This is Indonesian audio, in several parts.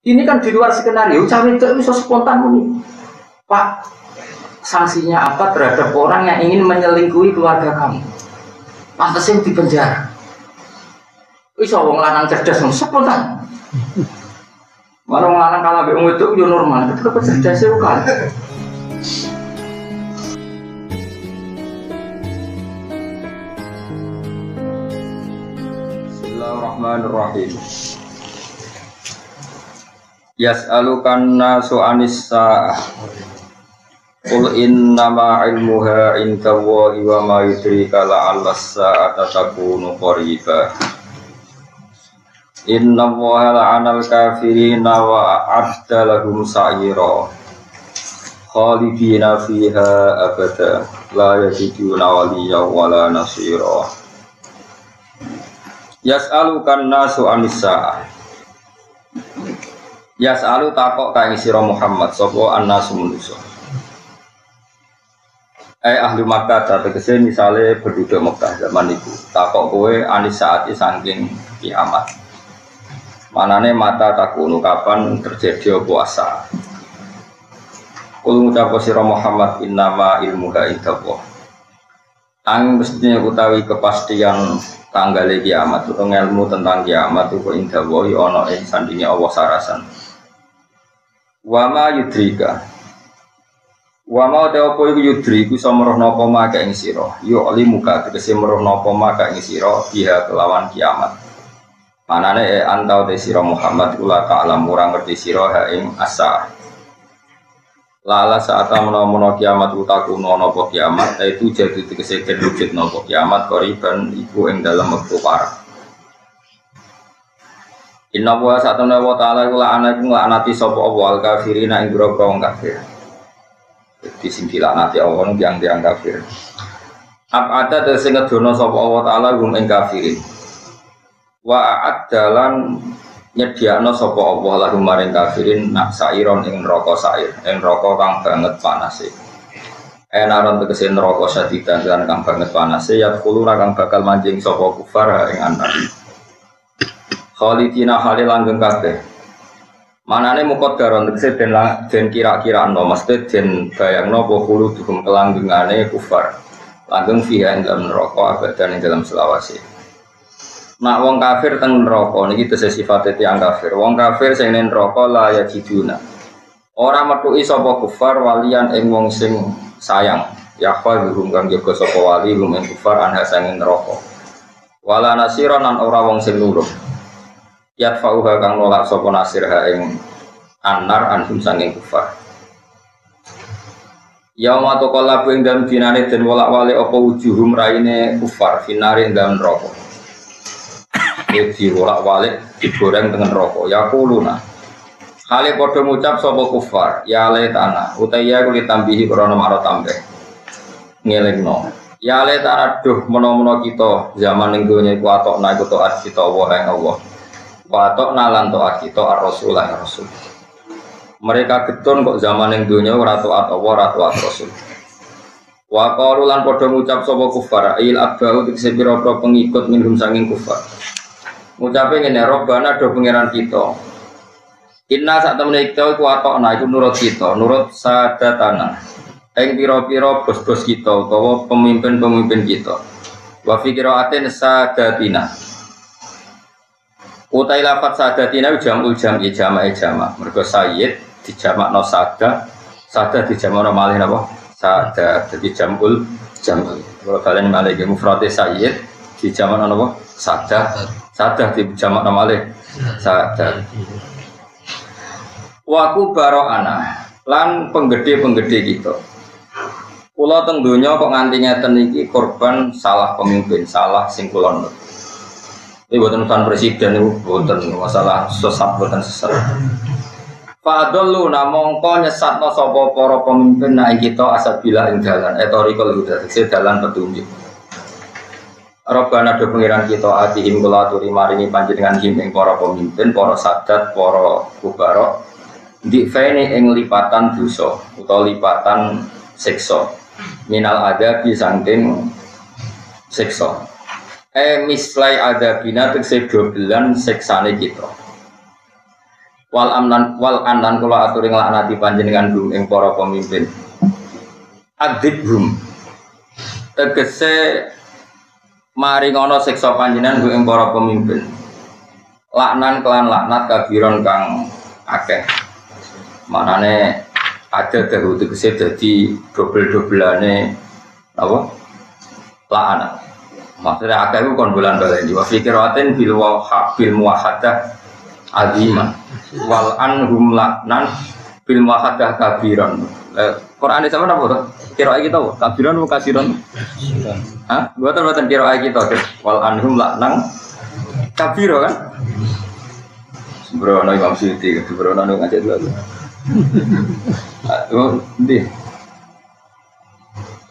Ini kan di luar skenario, cawe itu bisa spontan ini. Pak, sanksinya apa terhadap orang yang ingin menyelingkuhi keluarga kamu? Pantasnya di penjara. Bisa wong lanang cerdas, spontan. Malah wong lanang kalah mbek itu yo normal, tapi cerdasnya bukan. Bismillahirrahmanirrahim. Yas'alukan nasu anis sa'ah qul innama ilmuha indallahi wa ma yudrika la'alla as-sa'ata takunu qariba innallaha la'anal kafirina wa a'adda lahum sa'ira khalidina fiha abada la yajiduna waliyya wala nasira. Yas'alukan nasu anis sa'ah. Yas'alu takok kae sira Muhammad sapa annasu manusa. Ahli Makkah tegese misale penduduk Mekah zaman itu takok kowe anis saati saking kiamat. Manane mata takunu kapan terjadi puasa. Kul ngucap sira Muhammad innama ilmuha indallah. Ang mestinya utawi kepastian tanggal kiamat atau ilmu tentang kiamat itu indallah ana ing sandinge Allah sarasan. Wama yudrika wama te apa iku yudri iku iso merohna apa maka ing sira yu alimuka tegese merohna apa maka ing sira biha kelawan kiamat manane antau te sira Muhammad kula ta'lam ora ngerti sira ha ing asa lala saat menawa kiamat utaku ana apa kiamat itu jadi tegese wujud napa kiamat koriban iku ing dalem wektu parek. Inna wa satana wa ta'ala kula anaku nglaknati sapa Allah al-kafirina ing grogro wong kafir. Dadi sing dilaknati Allah yang kafir. Abada sing ngedono sapa Allah ta'ala gum ing kafirin. Wa a'addalan nyediakno sapa Allah lahum maring kafirin nak sairon ing neraka sair, ing neraka kang banget panase. Enaron tegese neraka sadidan lan kang banget panase ya kulura kang bakal manjing sapa kufar ing anak. Khalidina halil langgeng kabeh. Manane muqaddaron tegese den kira-kirano mesti den bayangno apa khuluduhum kelanggengane kufar. Langgeng fiha ing dalam neraka abadan ing dalam selawase. Nak wong kafir teng neraka niki tegese sifate tiyang kafir. Wong kafir sing ning neraka la yajiduna. Ora metuki sapa kufar walian ing wong sing sayang. Yahwa gurung kang jaga sapa wali ing kufar anha sing neraka. Wala nasiran lan ora wong sing nulung. Yatfa'uha kang nolak sapa nasirha ing annar anhum sanging kufar. Yauma taqallabu ing dalem dinane den wolak-walik apa wujuhum raine kufar finare ing dalem neraka. Iki wolak-walik digoreng teng neraka. Yaquluna hale padha ngucap sapa kufar, ya le tanah utaya kuwi tambihi krana maro tambah. Ngelingno. Ya le tanah duh menawa kita zaman ning donya iku atokna iku taat kita wa ing Allah. Watok nalan to'at kita ar-rasul ya rasul. Mereka getun kok zaman yang dunia ora to'at Allah ora to'at rasul. Wa qalu lan padha ngucap sapa kufar il abau tegese pira-pira pengikut minhum sanging kufar. Ngucape ngene robbana do pangeran kita. Inna sak temene kita iku atokna iku nurut kita, nurut sadatana. Ing pira-pira bos-bos kita utawa pemimpin-pemimpin kita. Wa fi qira'atin sadatina. Utai lafat sadatina jamul jam'i jama'i jama' mergo sayyid dijamakno sada dijamakno malih napa sada dadi jamul jam'i kalau kalian malih mufrade sayyid dijamakno napa sada dijamakno malih sada wa kubara'ana lan penggede-penggede kita kula teng donya kok nganti ngeten iki korban salah pemimpin salah sing kula nut. Ini buatan urusan presiden itu buatan masalah sesat buatan sesat. Fadlu namongko nyesatno sapa para pemimpin nek kita asabila ing dalan etorikal huda dalan petunjuk. Rabbana do pengiran kita atihim kula aturi maringi panjenengan him ing para pemimpin, para sadat, para kubara. Di fene ing lipatan dosa utawa lipatan siksa. Minal adabi saking siksa. Mislai ada bina tegese dobelan seksane kita. wal anan kula aturi nglaknati panjenengan ing para pemimpin. Adzibhum tegese mari ngono siksa panjenengan ing para pemimpin. Laknan kelan laknat kabiron kang akeh. Manane ada dahu tegese dadi dobel-dobelane apa? Laknat. Maksudnya akeh ku kon bulan-baleni wa fikiratin bil muwahhadah azimah wal anhum laknan bil muwahhadah kabiron. Quran ini sama apa tuh? Kira kita tahu kabiron atau kasiron? Hah? Buatan kira kita tuh. Wal anhum laknang kabiro kan? Sembrono Imam Suyuti, sembrono ngajak dulu. Oh, ndi?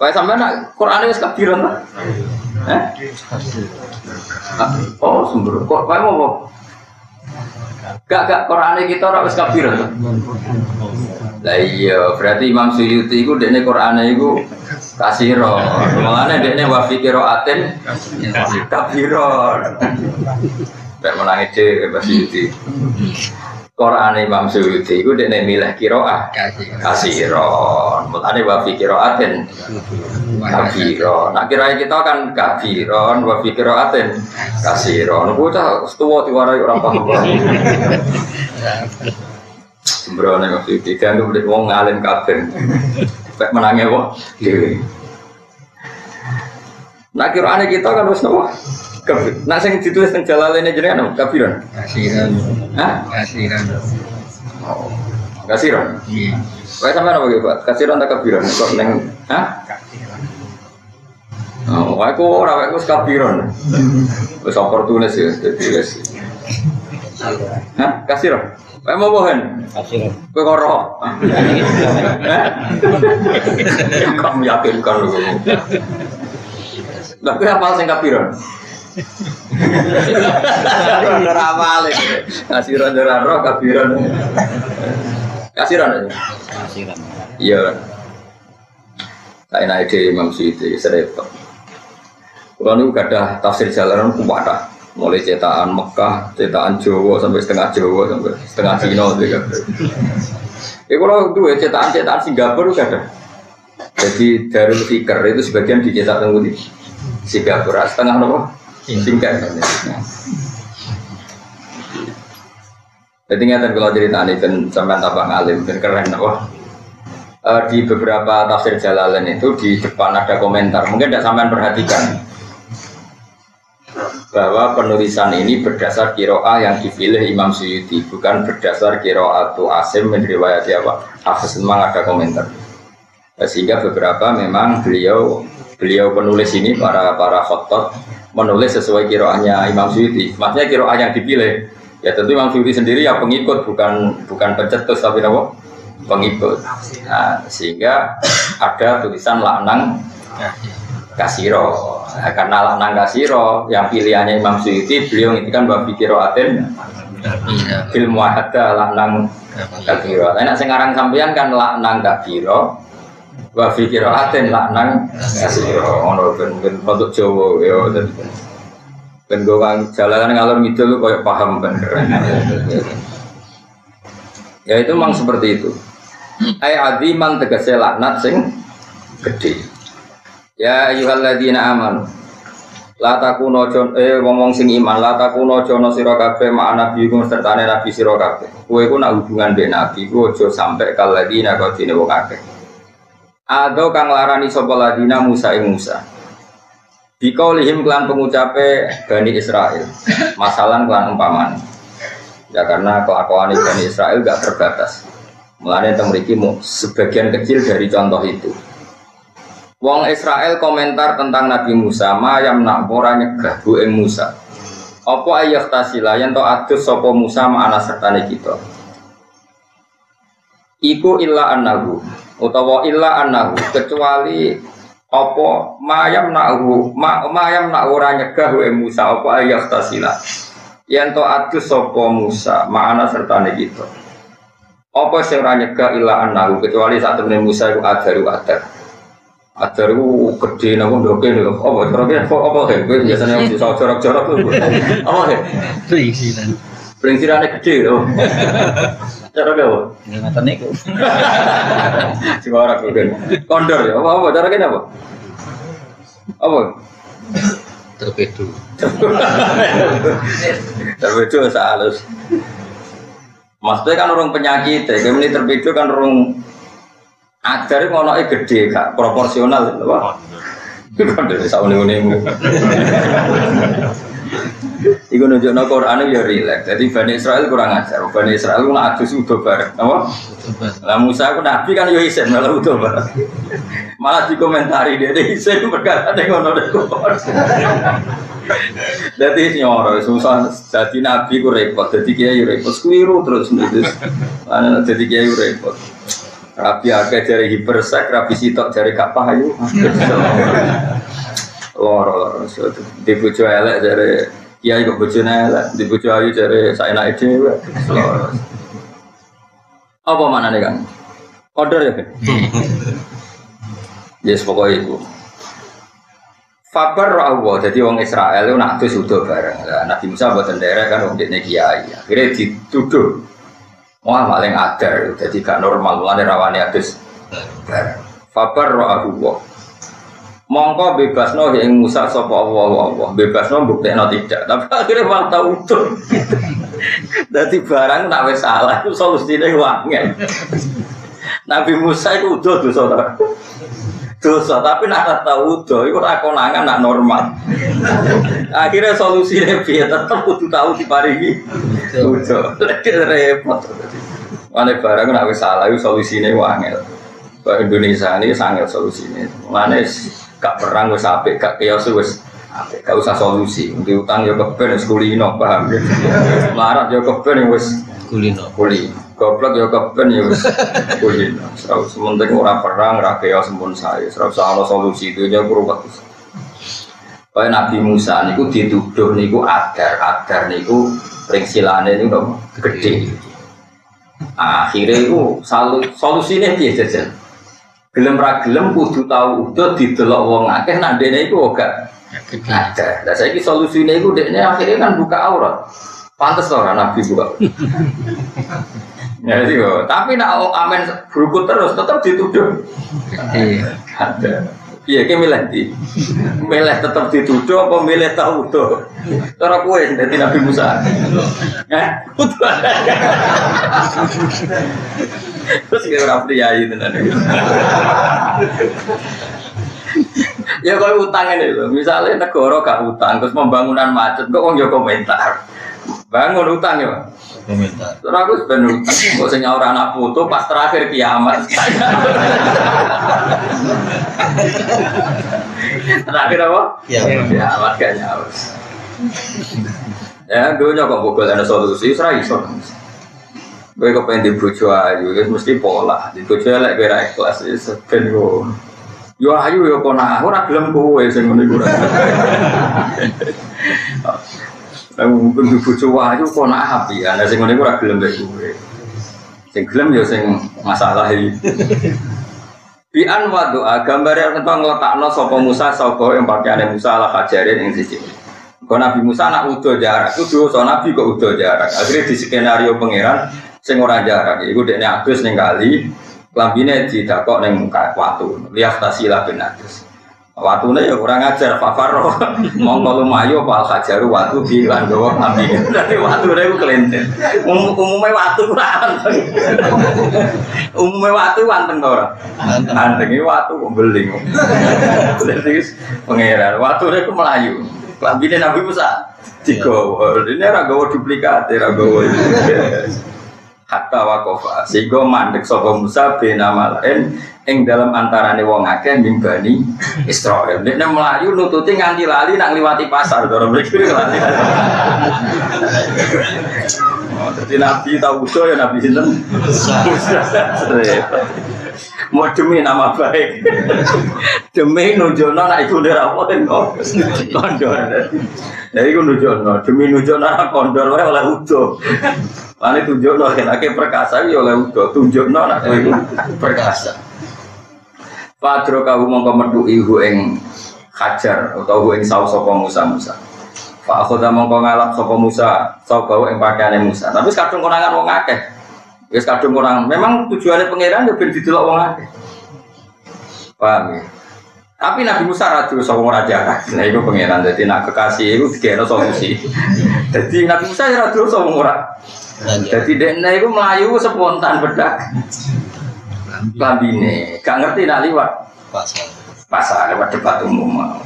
Kayak sampean nak Quran wis kabiron ta? Hah? Oh, sembrono. Kok kayak mau? Gak Quran kita ora wis kabiron ta? Lah iya, berarti Imam Suyuti iku dekne Qur'ane iku kasiro. Mulane dekne wa fi qiraatin kabiron. Nek menangi dhewe Imam Suyuti. Qur'ane Imam Suyuti iku dekne milih qiraah kasiron. Mulane wa fi qiraatin kabiron. Nak kirae kita kan kabiron wa fi qiraatin kasiron. Bocah tuwa diwarai ora paham. Sembrono Suyuti kan udah wong ngalim kabeh. Pek menange kok dhewe. Nah Qur'ane kita kan wis nopo? Kabeh. Nah sing ditulis teng Jalalain jenengan kabiran. Kasiran. Hah? Kasiran. Oh. Kasiran. Iya. Wae sampean apa Pak? Kasiran ta kabiran kok ning hah? Kasiran. Oh, wae kok ora wae wis kabiran. Wis oportunis ya dadi wis. Hah? Kasiran. Wae mau bohen? Kasiran. Kowe karo. Kamu yakinkan lho. Lah kowe apal sing kabiran? Ora apal iki. Kasiran ora roh kabiran. Kasiran aja. Kasiran. Iya. Kayak ide Imam Suyuti serepot. Kalau nu gadah tafsir jalanan kuwatah. Mulai cetakan Mekah, cetakan Jawa sampai setengah Jawa sampai setengah Cina juga. Ya kalau dua cetakan Singapura juga ada. Jadi Darul Fikr itu sebagian dicetak di Singapura, setengah apa? Singapura. Jadi ingat kalau cerita ini kan sampai tabang alim dan keren apa? Di beberapa tafsir Jalalain itu di depan ada komentar, mungkin tidak sampai perhatikan. Bahwa penulisan ini berdasar qiraah yang dipilih Imam Suyuti, bukan berdasar qiraatu Asim min riwayat apa. Hafiz memang ada komentar. Sehingga beberapa memang beliau penulis ini para khattat menulis sesuai qiraahnya Imam Suyuti. Maksudnya qiraah yang dipilih. Ya tentu Imam Suyuti sendiri ya pengikut bukan pencetus tapi apa? Pengikut. Nah, sehingga ada tulisan laknang kasiro. Nah, karena laknang kasiro yang pilihannya Imam Suyuti, beliau ngintikan babi qiraatin fil muwahhadah laknang kasiro. Nah sekarang sampeyan kan laknang kasiro babi qiraatin laknang kasiro. Ono ben untuk Jawa ya ben gowang jalanan ngalor ngidul koyo paham ben. Ya itu memang seperti itu. Ai aziman tegese laknat sing gede. Ya ayyuhalladzina amanu la takunu wong sing iman la takunu jono sira kabeh mak nabi ku sertane nabi sira kabeh. Kowe ku nak hubungan mbek nabi ku aja sampe kaladzina kodine wong akeh. Ado kang larani sapa ladina Musa ing Musa. Bikaulihim kelan pengucape Bani Israil. Masalan kelan umpamane. Ya karena kelakuan Bani Israil gak terbatas. Mulane teng mriki sebagian kecil dari contoh itu. Wong Israel komentar tentang Nabi Musa, mayam nak ora nyegah bu ing Musa. Apa ayah tasila yen to adus sapa Musa ma'ana sertane kita. Iku illa annahu utawa illa annahu kecuali apa mayam nak ora nyegah bu ing Musa apa ayah tasila. Yen to adus sapa Musa ma'ana sertane kita. Apa sing ora nyegah illa annahu kecuali sak temene Musa iku adar. Ajar itu gede, aku ndoke nih, apa caranya? Apa biasanya yang bisa jorok-jorok tuh? Apa Blingsirane gede lho. Cara gawe. Ya ngoten niku. Sing ora kuwi. Kondor ya. Apa cara kene apa? Apa? Torpedo. Torpedo halus. Maksudnya kan orang penyakit, kayak ini torpedo kan orang adar ngonoke gede gak proporsional lho, Pak. Kondor saune-une. Iku nunjukno Quran ya rileks. Jadi Bani Israil kurang ajar. Bani Israil ku adus udo bareng, apa? Lah Musa ku nabi kan yo isen malah udo bareng. Malah dikomentari dia isen perkara ning ngono niku. Dadi nyoro susah dadi nabi ku repot, dadi kiai repot kuwiru terus terus. Ana dadi kiai repot. Rabi akeh jare hipersek, rabi sitok jare gak payu. Loro di bojo elek jare kiai kok bojone elek, di bojo ayu jare saenake dhewe. Apa manane Kang? Order ya, Kan? Yes, pokoknya itu. Fabar Allah, jadi orang Israel itu nak tuh sudah bareng. Nabi Musa buat tendera kan orang dia kiai. Akhirnya dituduh, wah maling adar, jadi gak normal. Mulai rawani adus bareng. Fabar Allah. Mongko bebasno yang Musa sapa Allah, bebasno buktekno tidak. Tapi akhirnya malah tahu utuh. Dadi barang nak wis salah itu solusine wangen. Nabi Musa itu udah dosa. Dosa tapi nak tahu udah iku ora konangan nak normal. Akhirnya solusine piye tetep kudu tahu diparingi. Udah. Repot. Wane barang nak wis salah itu solusine wangen. Bahasa Indonesia ini sangat solusinya. Mana gak perang wis apik, gak kios wis apik, gak usah solusi. Diutang ya keben wis kulino, paham ya. Larat ya keben wis kulino. Goblok ya keben ya wis kulino. Terus penting ora perang, ora kios mun sae. Terus ana solusi itu ya ruwet. Kaya Nabi Musa niku dituduh niku adar niku pringsilane niku gede. Akhirnya itu solusinya piye jajan. Gelem ra gelem kudu tau udah didelok wong akeh nak dene iku gak ada. Lah saiki solusine iku dekne akhirnya kan buka aurat. Pantes ora Nabi buka. Ya sih, tapi nak amen berukut terus tetap dituduh. Ada. Piye ki milih ndi? Milih tetap dituduh apa milih tau udah? Cara kowe dadi Nabi Musa. Terus kira ora priayi tenan. Ya kowe utang ini lho, misalnya negara gak utang terus pembangunan macet kok wong yo komentar. Bangun utang ya. Komentar. Terus aku ben utang, kok sing nyaur anak foto pas terakhir kiamat. Terakhir apa? Kiamat gak nyaur. Ya, dunia kok bogol ada solusi, serai iso. Gue kepengen di bojo ayu, mesti pola. Di bojo elek kira ikhlas, ben yo. Yo ayu yo kona, ora gelem kowe sing ngene iku. Lah mungkin di bojo ayu kona api, ana sing ngene ora gelem mek kowe. Sing gelem yo sing masalah iki. Bi'an wa doa gambar yang tentang ngletakno sapa Musa sapa yang pakaiane Musa ala hajarin ing siji. Kok Nabi Musa nak udo jarak, kudu so Nabi kok udo jarak. Akhirnya di skenario pangeran sing ora jarak iku dekne agus ning kali lambine didakok ning muka watu lihat tasilah benatus watune ya ora ngajar fafaro mongko lumayu apa hajaru watu di lan gowo lambine dadi watune iku kelenten umume watu ora umume watu wanteng ora anteng iki watu kok beling dadi pangeran watune iku melayu lambine Nabi Musa digowo ini ora gowo duplikat ora gowo hatta wakofa sehingga mandek sapa Musa benama lain ing dalam antarane wong akeh mimbani Israil nek mlayu nututi nganti lali nak liwati pasar cara mriki lali. Dadi Nabi tauhid ya Nabi sinten Musa. Mau demi nama baik, demi nunjukno nak iku ora apa kondor. Jadi iku nunjukno demi nunjukno nak kondor wae oleh udo. Lan tunjukno nek perkasa iki oleh udo, tunjukno nak kowe perkasa. Padro kawu mongko metuki ing hajar utawa ing saus sapa Musa. Pak Khoda mongko ngalap sapa Musa, sapa ing pakaiane Musa. Tapi kadung konangan wong akeh. Wis kadung konangan. Memang tujuane pangeran yo ben didelok wong akeh. Paham ya? Tapi Nabi Musa radu sapa ora jarak. Nah iku pangeran dadi nak kekasih iku dikene solusi. Dadi Nabi Musa ya radu sapa ora. Dadi dekne iku mlayu spontan bedak. Lambine, gak ngerti nak liwat pasar lewat debat umum.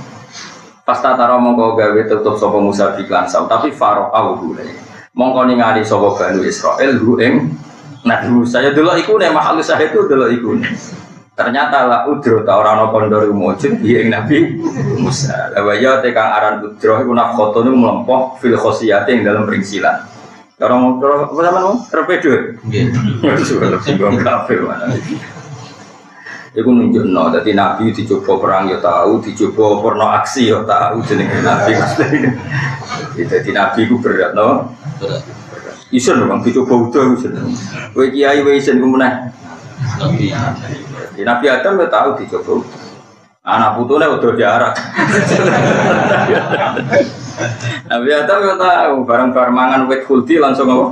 Pas tatara mongko gawe tutup sapa Musa biklan saw, tapi faro awule. Mongko ningali sapa Bani Israil hu ing Nabi Musa ya delok iku nek mahal syahid itu delok iku. Ternyata la udro ta ora ana kondor mujud ing Nabi Musa. La waya te kang aran udro iku nafkhotun mlempok fil khosiyati ing dalam perincilan. Orang apa sampean terpedo. Nggih. Sudah singgung kabeh mana. Iku nunjukno dadi Nabi dicoba perang ya tahu, dicoba porno aksi ya tahu jenenge Nabi. Dadi Nabi ku berat no. Berat. Isen wong dicoba udah isen. Kowe kiai wae isen ku meneh. Nabi. Nabi Adam ya tahu dicoba. Anak putune udah diarak. Nabi Adam ya tahu barang-barang mangan wit khuldi langsung apa?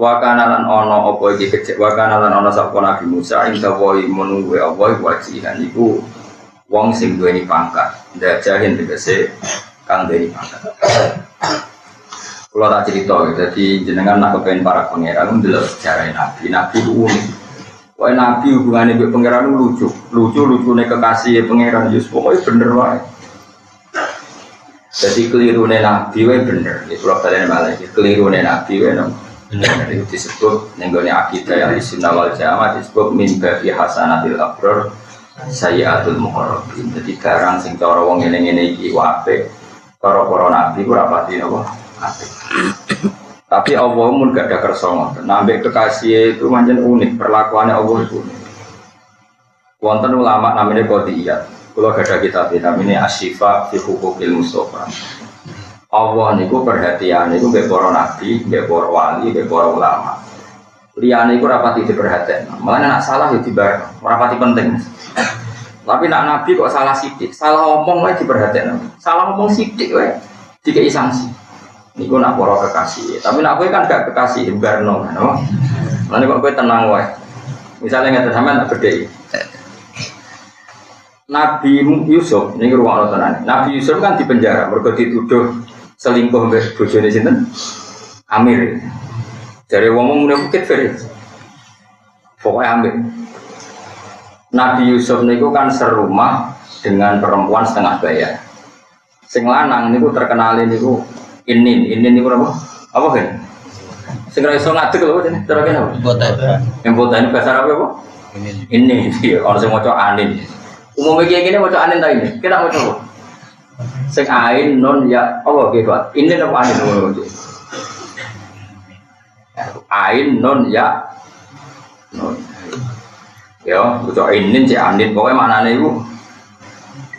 Wa kana lan ana apa iki kecek wa kana lan ana sapa Nabi Musa ing dawuh menunggu apa wajihan iku wong sing duweni pangkat ndajahin tegese kang duweni pangkat. Kula tak cerita dadi jenengan nak kepen para pangeran ndelok sejarah Nabi ku unik. Wae Nabi hubungane mbek pangeran lucu-lucune kekasih pangeran Yus pokoke bener wae. Jadi kelirune Nabi wae bener. Iki kula baleni malih kelirune Nabi wae bener itu disebut nenggone akidah Ahlussunnah wal Jamaah disebut min babi hasanatil abrar sayyiatul muqarrabin. Jadi garang sing cara wong ngene-ngene iki apik, para nabi ku rapati napa apik. Tapi Allah mun gak ada kersa ngoten. Nambah kekasih itu pancen unik, perlakuannya Allah itu unik. Wonten ulama namanya Qadiyat. Kula gak ada kitab namanya Asy-Syifa fi Huquqil Mustofa. Allah niku perhatian niku mbek para nabi, mbek para wali, mbek para ulama. Liyane iku rapati diperhatekno. Malah nek salah ya dibar, rapati penting. Tapi nak nabi kok salah sithik, salah omong wae diperhatekno. Salah omong sithik wae dikei sanksi. Niku nak para kekasih. Tapi nak kowe kan gak kekasih barno, no. Lan kok kowe tenang wae. Misale ngeten sampean tak bedheki. Nabi Yusuf niku ruwakno tenan. Nabi Yusuf kan dipenjara mergo dituduh selingkuh mbek bojone sinten? Amir. Dari wong mune bukit fere. Pokoke Amir. Nabi Yusuf niku kan serumah dengan perempuan setengah bayar. Sing lanang niku terkenal niku ini niku apa? Apa kan? Sing ra iso ngadeg lho jenenge terken apa? Boten. Yang boten bahasa Arab apa? Ini iki ana sing maca anin. Umumnya kayak gini maca anin ta ini. Kita maca apa? Sing ain non ya Allah nggih Pak. Ini apa anin ngono. Ain non ya non. Ya, maca inin cek anin pokoke manane iku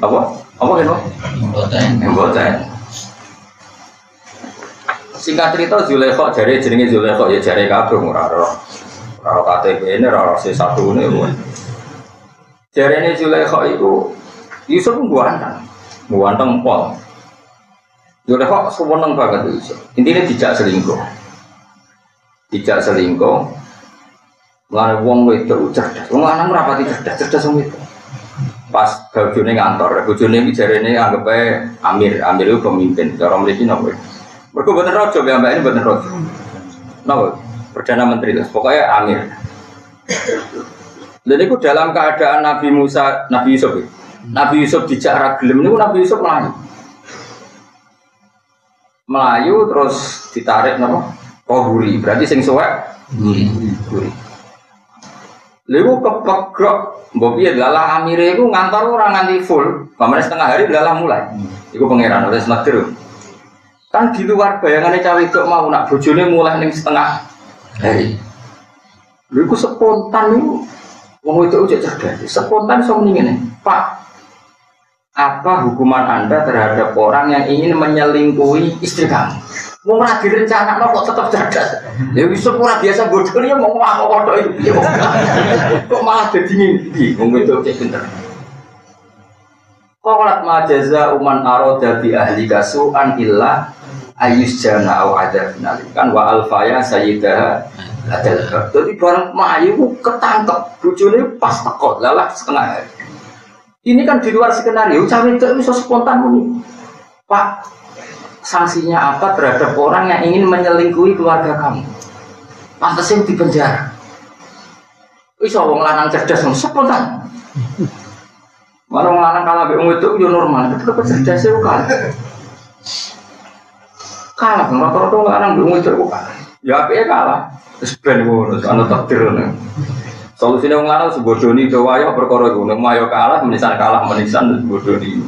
apa? Apa kene? Boten. Singkat cerita Zulaikha jare jenenge Zulaikha ya jare kabeh ora KTP ini ora C1 ne. Jarene Zulaikha itu Yusuf ngguanteng pol. Zulaikha seneng banget Yusuf. Intine dijak selingkuh. Lan wong wedok cerdas. Wong lanang rapati cerdas wong wedok. Pas bojone ngantor, bojone iki jarene anggap ae Amir itu pemimpin. Cara mriki napa? Mergo boten raja, mbak ini boten raja. Napa? Perdana Menteri lah. Pokoknya Amir. Dan itu dalam keadaan Nabi Yusuf. Nabi Yusuf dijak ra gelem niku Nabi Yusuf melayu terus ditarik napa? Kohuri. Berarti sing suwek guri. Lha kepegrok mbok piye lalah Amire iku ngantor ora nganti full. Pamane setengah hari lalah mulai. Iku pangeran wis negeri. Kan di luar bayangannya cawe itu mau nak bojone mulai ning setengah hari. Lha iku spontan niku wong itu udah cerdas. Spontan iso ngene, Pak. Apa hukuman Anda terhadap orang yang ingin menyelingkuhi istri kamu? Wong ora direncanakno kok tetep cerdas. Ya wis ora biasa bodoh ya mau ngomong itu. Kok malah dadi ngene. Wong itu cek pinter. Qalat ma jaza uman arada bi ahli kasu'an illa ayusjana au adzabun alim. Kan wa alfaya sayyidah adalah. Jadi barang Mayu ketangkep bojone pas teko lalah setengah hari. Ini kan di luar skenario, cawe itu bisa spontan muni. Pak, sanksinya apa terhadap orang yang ingin menyelingkuhi keluarga kamu? Pantasnya di penjara. Iso wong lanang cerdas spontan. Mana wong lanang kalah mbek wong itu yo normal, tetep cerdas yo kalah. Kalah, rata-rata wong lanang mbek wong itu kalah. Ya apike kalah. Wis ben ngono, ana takdir ngono. Solusine wong lanang sebodoni to wayo perkara ngono, mayo kalah menisan sebodoni.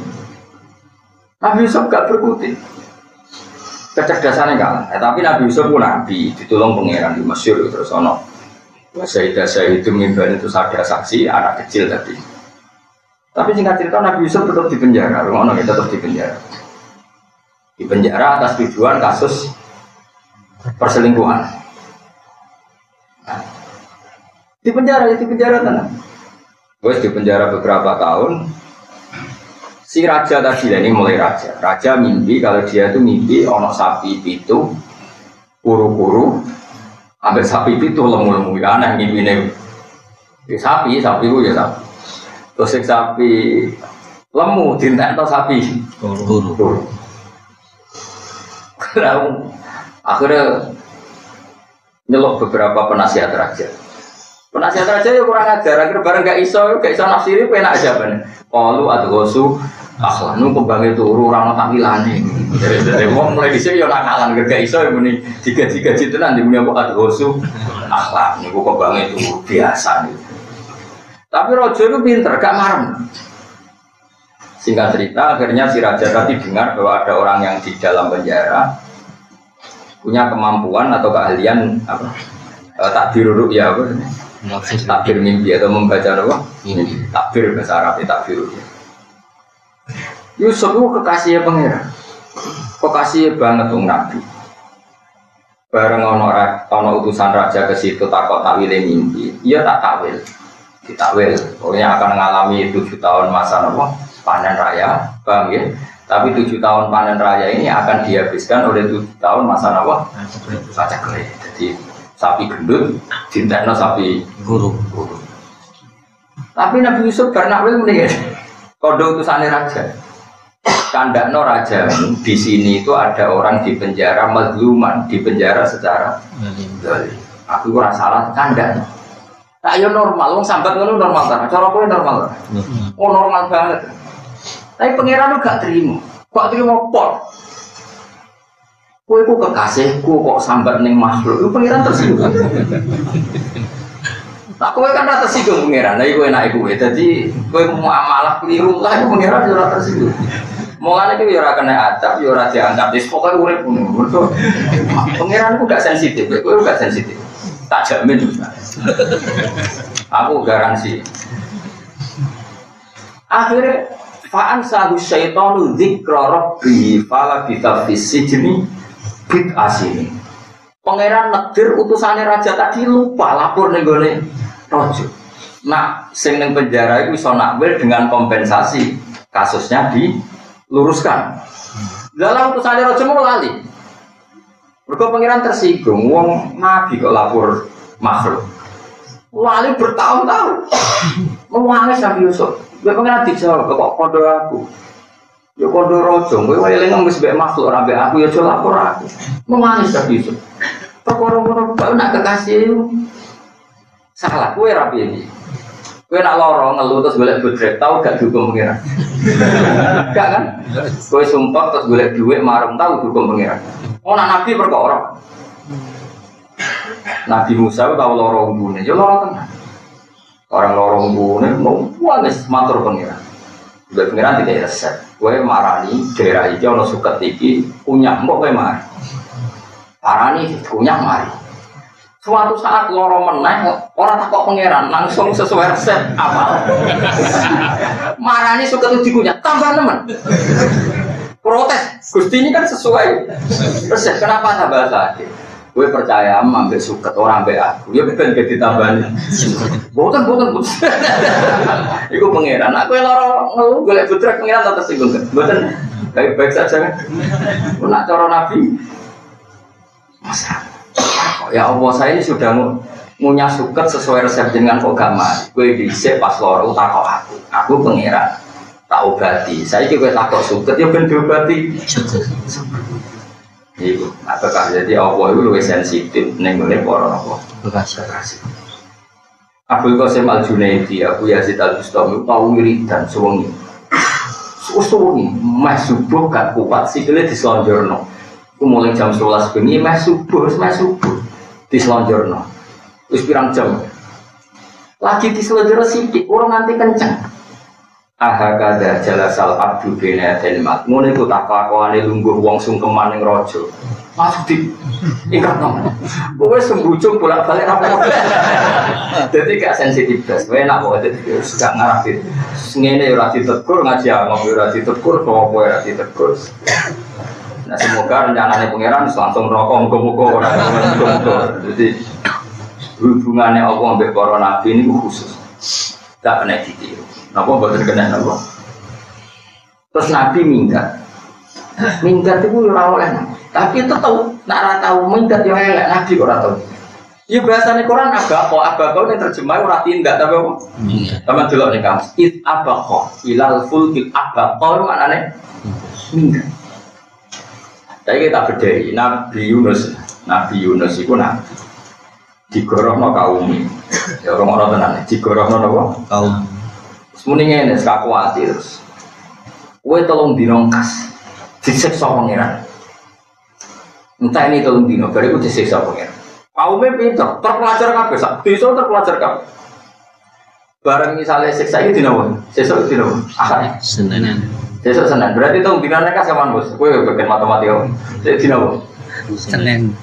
Nabi Yusuf gak berkutik. Kecerdasannya kalah. Tapi Nabi Yusuf pun nabi, ditolong pangeran di Mesir terus ono. Saya itu mimpi itu ada saksi anak kecil tadi. Tapi singkat cerita Nabi Yusuf tetap di penjara, rumah kita tetap di penjara. Di penjara atas tujuan kasus perselingkuhan. Nah, di penjara tenang. Terus di penjara beberapa tahun. Si raja tadi ini mulai raja. Raja mimpi kalau dia itu mimpi ono sapi itu kuru-kuru, ambil sapi itu lemu-lemu aneh mimpinya. Sapi itu ya sapi. Terus sapi lemu dintek atau sapi kuru. Akhirnya nyelok beberapa penasihat raja. Penasihat raja ya kurang ajar, akhirnya bareng gak iso nafsiri penak aja bener. Qalu adghasu akhlanu kembang turu ora ono tampilane. Dari wong mulai dhisik ya nakalan gak iso muni digaji-gaji tenan di muni apa adghasu akhlak niku kembang itu biasa niku. Tapi raja itu pinter, gak marem. Singkat cerita, akhirnya si raja tadi dengar bahwa ada orang yang di dalam penjara punya kemampuan atau keahlian apa? Takbir ru'ya apa? Takbir mimpi atau membaca apa? Takbir bahasa Arab, takbir ru'ya. Yusuf itu kekasihnya pangeran, kekasihnya banget untuk Nabi. Bareng ono utusan raja ke situ takut takwile mimpi, iya tak takwil. Ditakwil, pokoknya akan mengalami 7 tahun masa panen raya, paham ya? Tapi 7 tahun panen raya ini akan dihabiskan oleh 7 tahun masa pacak kele. Jadi sapi gendut, dintekno sapi guru. Tapi Nabi Yusuf karena wil mendingan kode utusannya raja. Kandakno raja di sini itu ada orang di penjara mazluman, di penjara secara zalim. Aku ora salah kandakno. Tak yo normal, wong sambat ngono normal ta. Cara kowe normal. Oh normal banget. Tapi pangeran lu gak terima. Kok terima pol? Kowe ku kekasihku kok sambat ning makhluk. Itu pangeran tersinggung. Tak kowe kan ora tersinggung pangeran. Lah iku enak kowe. Dadi kowe muamalah keliru lah pangeran ora tersinggung. Mulane iki yo ora kena adab, yo ora diangkat. Wis pokoke urip ngono. Pangeran ku gak sensitif, kowe gak sensitif. Tak jamin juga. Aku garansi. Akhirnya fa'an sahu syaitanu dzikra rabbi fala bitafis sijni bid asini. Pangeran negir utusane raja tadi lupa lapor ning gone raja. Nah, sing ning penjara iku iso nakwil dengan kompensasi kasusnya diluruskan. Dalam utusane raja mau lali. Mergo pangeran tersinggung, wong nabi kok lapor makhluk. Wali bertahun-tahun menangis Nabi Yusuf. Dia pangeran dijawab, kok kodo aku. Ya kodo rojo, gue eling ngemis mbek makhluk ora mbek aku ya aja lapor aku. Menangis Nabi Yusuf. Perkara ngono kok nak kekasih salah kowe ra piye. Kowe nak lara ngeluh terus golek bodrek tau gak dihukum pangeran. Gak kan? Kowe sumpah terus golek dhuwit marem tau dihukum pangeran. Oh, Nabi perkara. Nabi Musa tahu lorong bune, ya lorong tenan. Orang lorong bune mau wis matur pangeran. Udah pangeran tidak resep. Kowe marani daerah iki ana suket iki punya mbok kowe mari. Parani punya mari. Suatu saat lorong meneh ora takok pangeran, langsung sesuai resep apal. Marani suket itu dikunyah tambah nemen. Protes, Gusti ini kan sesuai resep. Kenapa tambah lagi? Gue percaya ambek suket orang ambek aku. Ya ben ditambani. Boten. Iku pangeran. Aku lara ngeluh golek butrek pangeran tak tersinggung. Boten. Baik-baik saja kan. Nak cara Nabi. Masa. Ya Allah, saya ini sudah punya suket sesuai resep dengan agama. Gue dhisik pas lara takok aku. Aku pangeran. Tak obati. Saya juga takok suket ya ben diobati. Iku, apakah jadi Allah itu lebih sensitif nenggolnya para Allah. Terima Abdul Qasim Al-Junaidi, Abu Yazid Al-Bustami, tahu wiridan suwengi. Suwengi, meh subuh gak kuat sikile diselonjorno. Ku mulai jam 11 bengi meh subuh diselonjorno. Wis pirang jam. Lagi diselonjorno sithik, orang nanti kenceng. Ahakada jalasal abdu bina delmat ngono iku tak kelakuane lungguh wong sungkeman ning raja masuk di ingkar nang kowe sembujung bolak-balik apa dadi gak sensitif blas kowe enak kok dadi gak ngarep ngene ora ditegur ngaji ngopi ora ditegur apa ora ditegur nah semoga rencanane pangeran langsung rokok muga-muga ora muga-muga dadi hubungane Allah ambek para nabi niku khusus gak kena ditiru. Napa boten kena napa? Terus Nabi minggat itu ora oleh. Tapi itu tahu, nak ora tahu minggat yo elek Nabi kok ora tahu. Ya bahasane Quran abaqo ning terjemah ora tindak tapi apa? Sama delok ning kamus. It abaqo ilal fulkil abaqo maknane minggat. Saiki kita bedhei Nabi Yunus iku nabi. Digorohno kaum. Ya ora tenan, digorohno napa? Kaum. Muni ngene sak kuwati terus. Kowe tolong dino kas. Disiksa pangeran. Entah ini tolong dino, bariku disiksa pangeran. Kaume pinter, terpelajar kabeh sak desa terpelajar kabeh. Bareng misale siksa iki dino, sesuk dino. Senin. Sesuk Senin. Berarti tolong dino kas kapan, Bos? Kowe bagian matematika. Sesuk dino. Senin.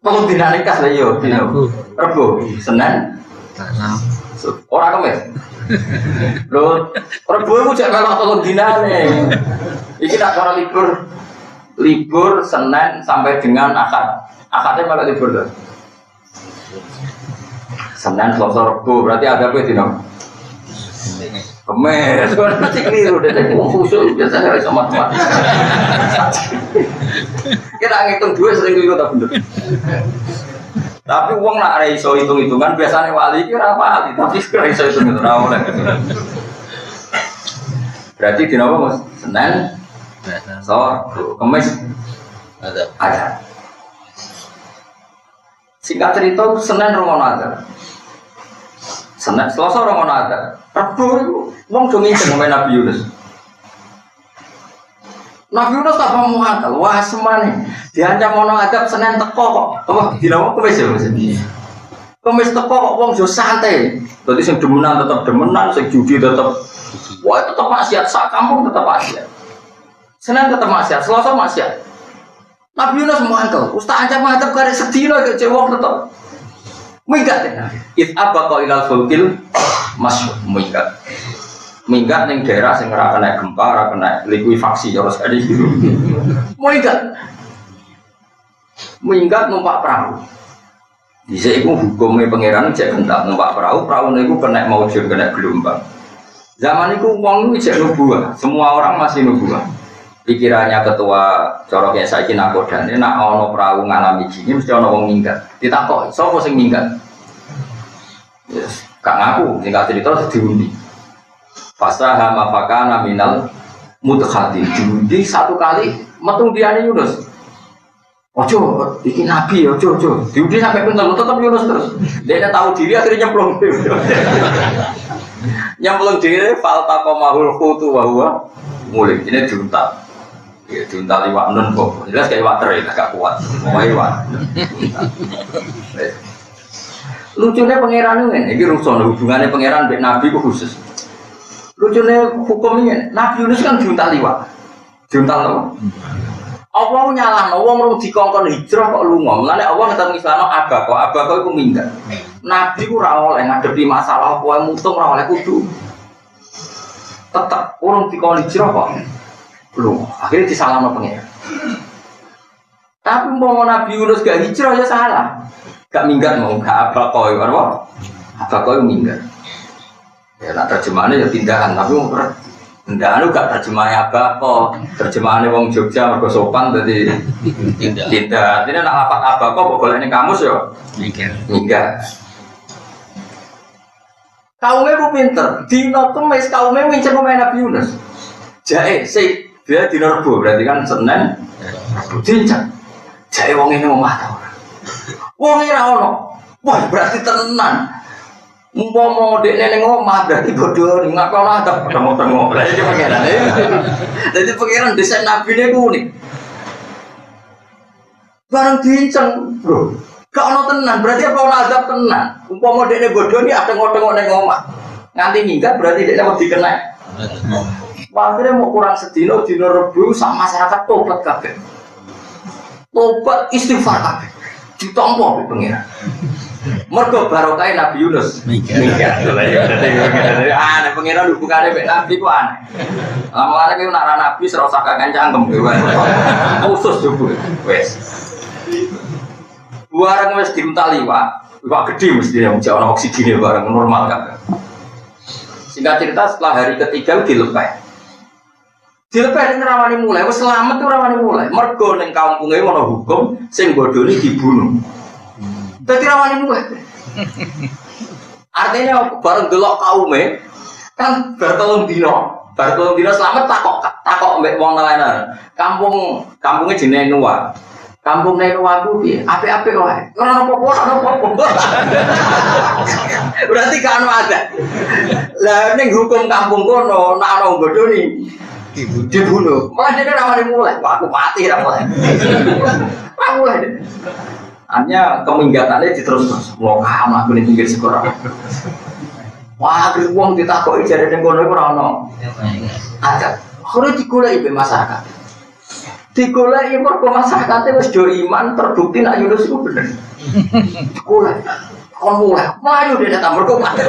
Tolong dino kas lha yo dino. Rebo, Senin. Ora Kamis. Lho, Rebo iku jek melok telung dinane. Iki tak cara libur Senin sampai dengan Ahad. Ahadnya melok libur to. Senin, Selasa, Rebo, berarti ada apa dino? Kamis, berarti keliru deh. Khusus biasanya harus sama matematika. Kita ngitung dua sering keliru tak bener. Tapi uang nak iso hitung-hitungan biasanya wali kira wali, tapi sekarang iso hitung-hitungan oleh. Berarti di nama Mas Senin, Kamis ada. Singkat cerita Senin romono ada. Senin Selasa romono ada. Rebo wong dong ngene ngomong Nabi Yunus. Nabi Yunus tak mau akal, wah semane diancam ono adab Senin teko kok. Apa dinawa Kamis ya Mas? Kamis teko kok wong yo santai. Dadi sing demenan tetep demenan, sing judi tetep wah tetep maksiat, sak kampung tetep maksiat. Senin tetep maksiat, Selasa maksiat. Nabi Yunus mau akal, ustaz ancam adab kare sedina ke wong tetep minggat ya. It abaqa ilal fulkil masuk minggat. Minggat ning daerah sing ora kena gempa, ora kena likuifaksi terus ada gitu. Minggat numpak perahu. Dhisik iku hukume pangeran cek kental numpak perahu, praune iku kena maujud, kena gelombang. Zaman iku wong iku cek nubuah, semua orang masih nubuah. Pikirannya ketua corok kayak saiki nakodane nek ana perahu ngalami gini mesti ana wong minggat. Ditakoki, sapa sing minggat? Yes, gak ngaku, singkat cerita diundi. Fasaha mafakana minal mudkhati. Diundi satu kali metung diane Yunus. Ojo, iki nabi ojo. Diundi sampai pinter tetap Yunus terus. Dia tahu diri akhirnya nyemplung. Nyemplung diri faltaqa mahul khutu wa huwa mulik. Ini diuntal. Ya diuntal iwak nun kok. Jelas kayak iwak teri agak kuat. Mau iwak. Lucunya pangeran ini rusuh hubungannya pangeran dengan nabi itu khusus. Lucunya hukumnya Nabi Yunus kan diuntal liwat, diuntal apa? Allah nyalah, Allah mau dikongkon hijrah kok lunga. Mulane Allah ngetemu Islam abako itu minggat. Nabi ku ora oleh ngadepi masalah apa mutung ora oleh kudu. Tetap orang dikongkon hijrah kok lunga. Akhirnya disalahno pangeran. Tapi mau Nabi Yunus gak hijrah ya salah. Gak minggat mau gak apa koi, apa? Apa koi minggat. Ya nak terjemahannya ya tindakan, tapi mau tindakan gak terjemahannya apa kok. Terjemahannya wong Jogja mergo sopan tadi tindak. Ini nak lapat apa kok boleh ini kamus ya? Minggat. Kaumnya ku pinter, dino kemis kaumnya wincer pemain Nabi Yunus. Jae sih dia dino Rebo berarti kan Senin. Dincang. Jae wong ini omah ta ora. Wong ora ono. Wah, berarti tenan. Umpama dekne ning omah berarti bodho ngakono ada tengok-tengok. Lah iki pengenan. Dadi pengenan desain Nabi ne ku unik. Bareng dincang, Bro. Gak ono tenan, berarti apa ono azab tenan. Umpama dekne bodho iki ada tengok-tengok ning omah. Nganti minggat berarti dekne wedi kena. Akhirnya mau kurang sedino dino Rebo sama masyarakat tobat kabeh. Tobat istighfar kabeh. Ditampa pengiran. Mergo barokah Nabi Yunus. Minggat. Aneh pengiran hubungane mek Nabi ku aneh. Lama-lama ki nak Nabi serasa kangen cangkem kowe. Khusus jebul. Wes. Barang wis diuntali Pak gede mesti yang jauh oksigennya barang normal kabeh. Singkat cerita setelah hari ketiga dilepas. Dilepas ini rawani mulai, wes selamat tuh rawani mulai. Mergo neng kampungnya mau hukum, sing bodoh ini dibunuh. Jadi rawani mulai. Artinya bareng delok kaumnya, kan bertolong dino selamat takok mbek wong lain. Kampungnya jenenge Nuwa. Kampung Nuwa ku piye? Apik-apik wae. Ora apa-apa. Berarti kan ada. Lah ning hukum kampung kono, nek ana bodoh ni dibunuh. Malah dia rawani mulai. Wah, aku mati ra mulai. Aku mulai. Hanya keminggatannya diterus mau kamu aku ning pinggir sekolah. Wah, akhir wong ditakoki jare ning kono iku ora ono. Ada. Ora digoleki be masyarakat. Digoleki mergo masyarakate wis do iman terbukti nek Yunus iku bener. Digoleki. Kon mulai. Maju dia datang mergo mati.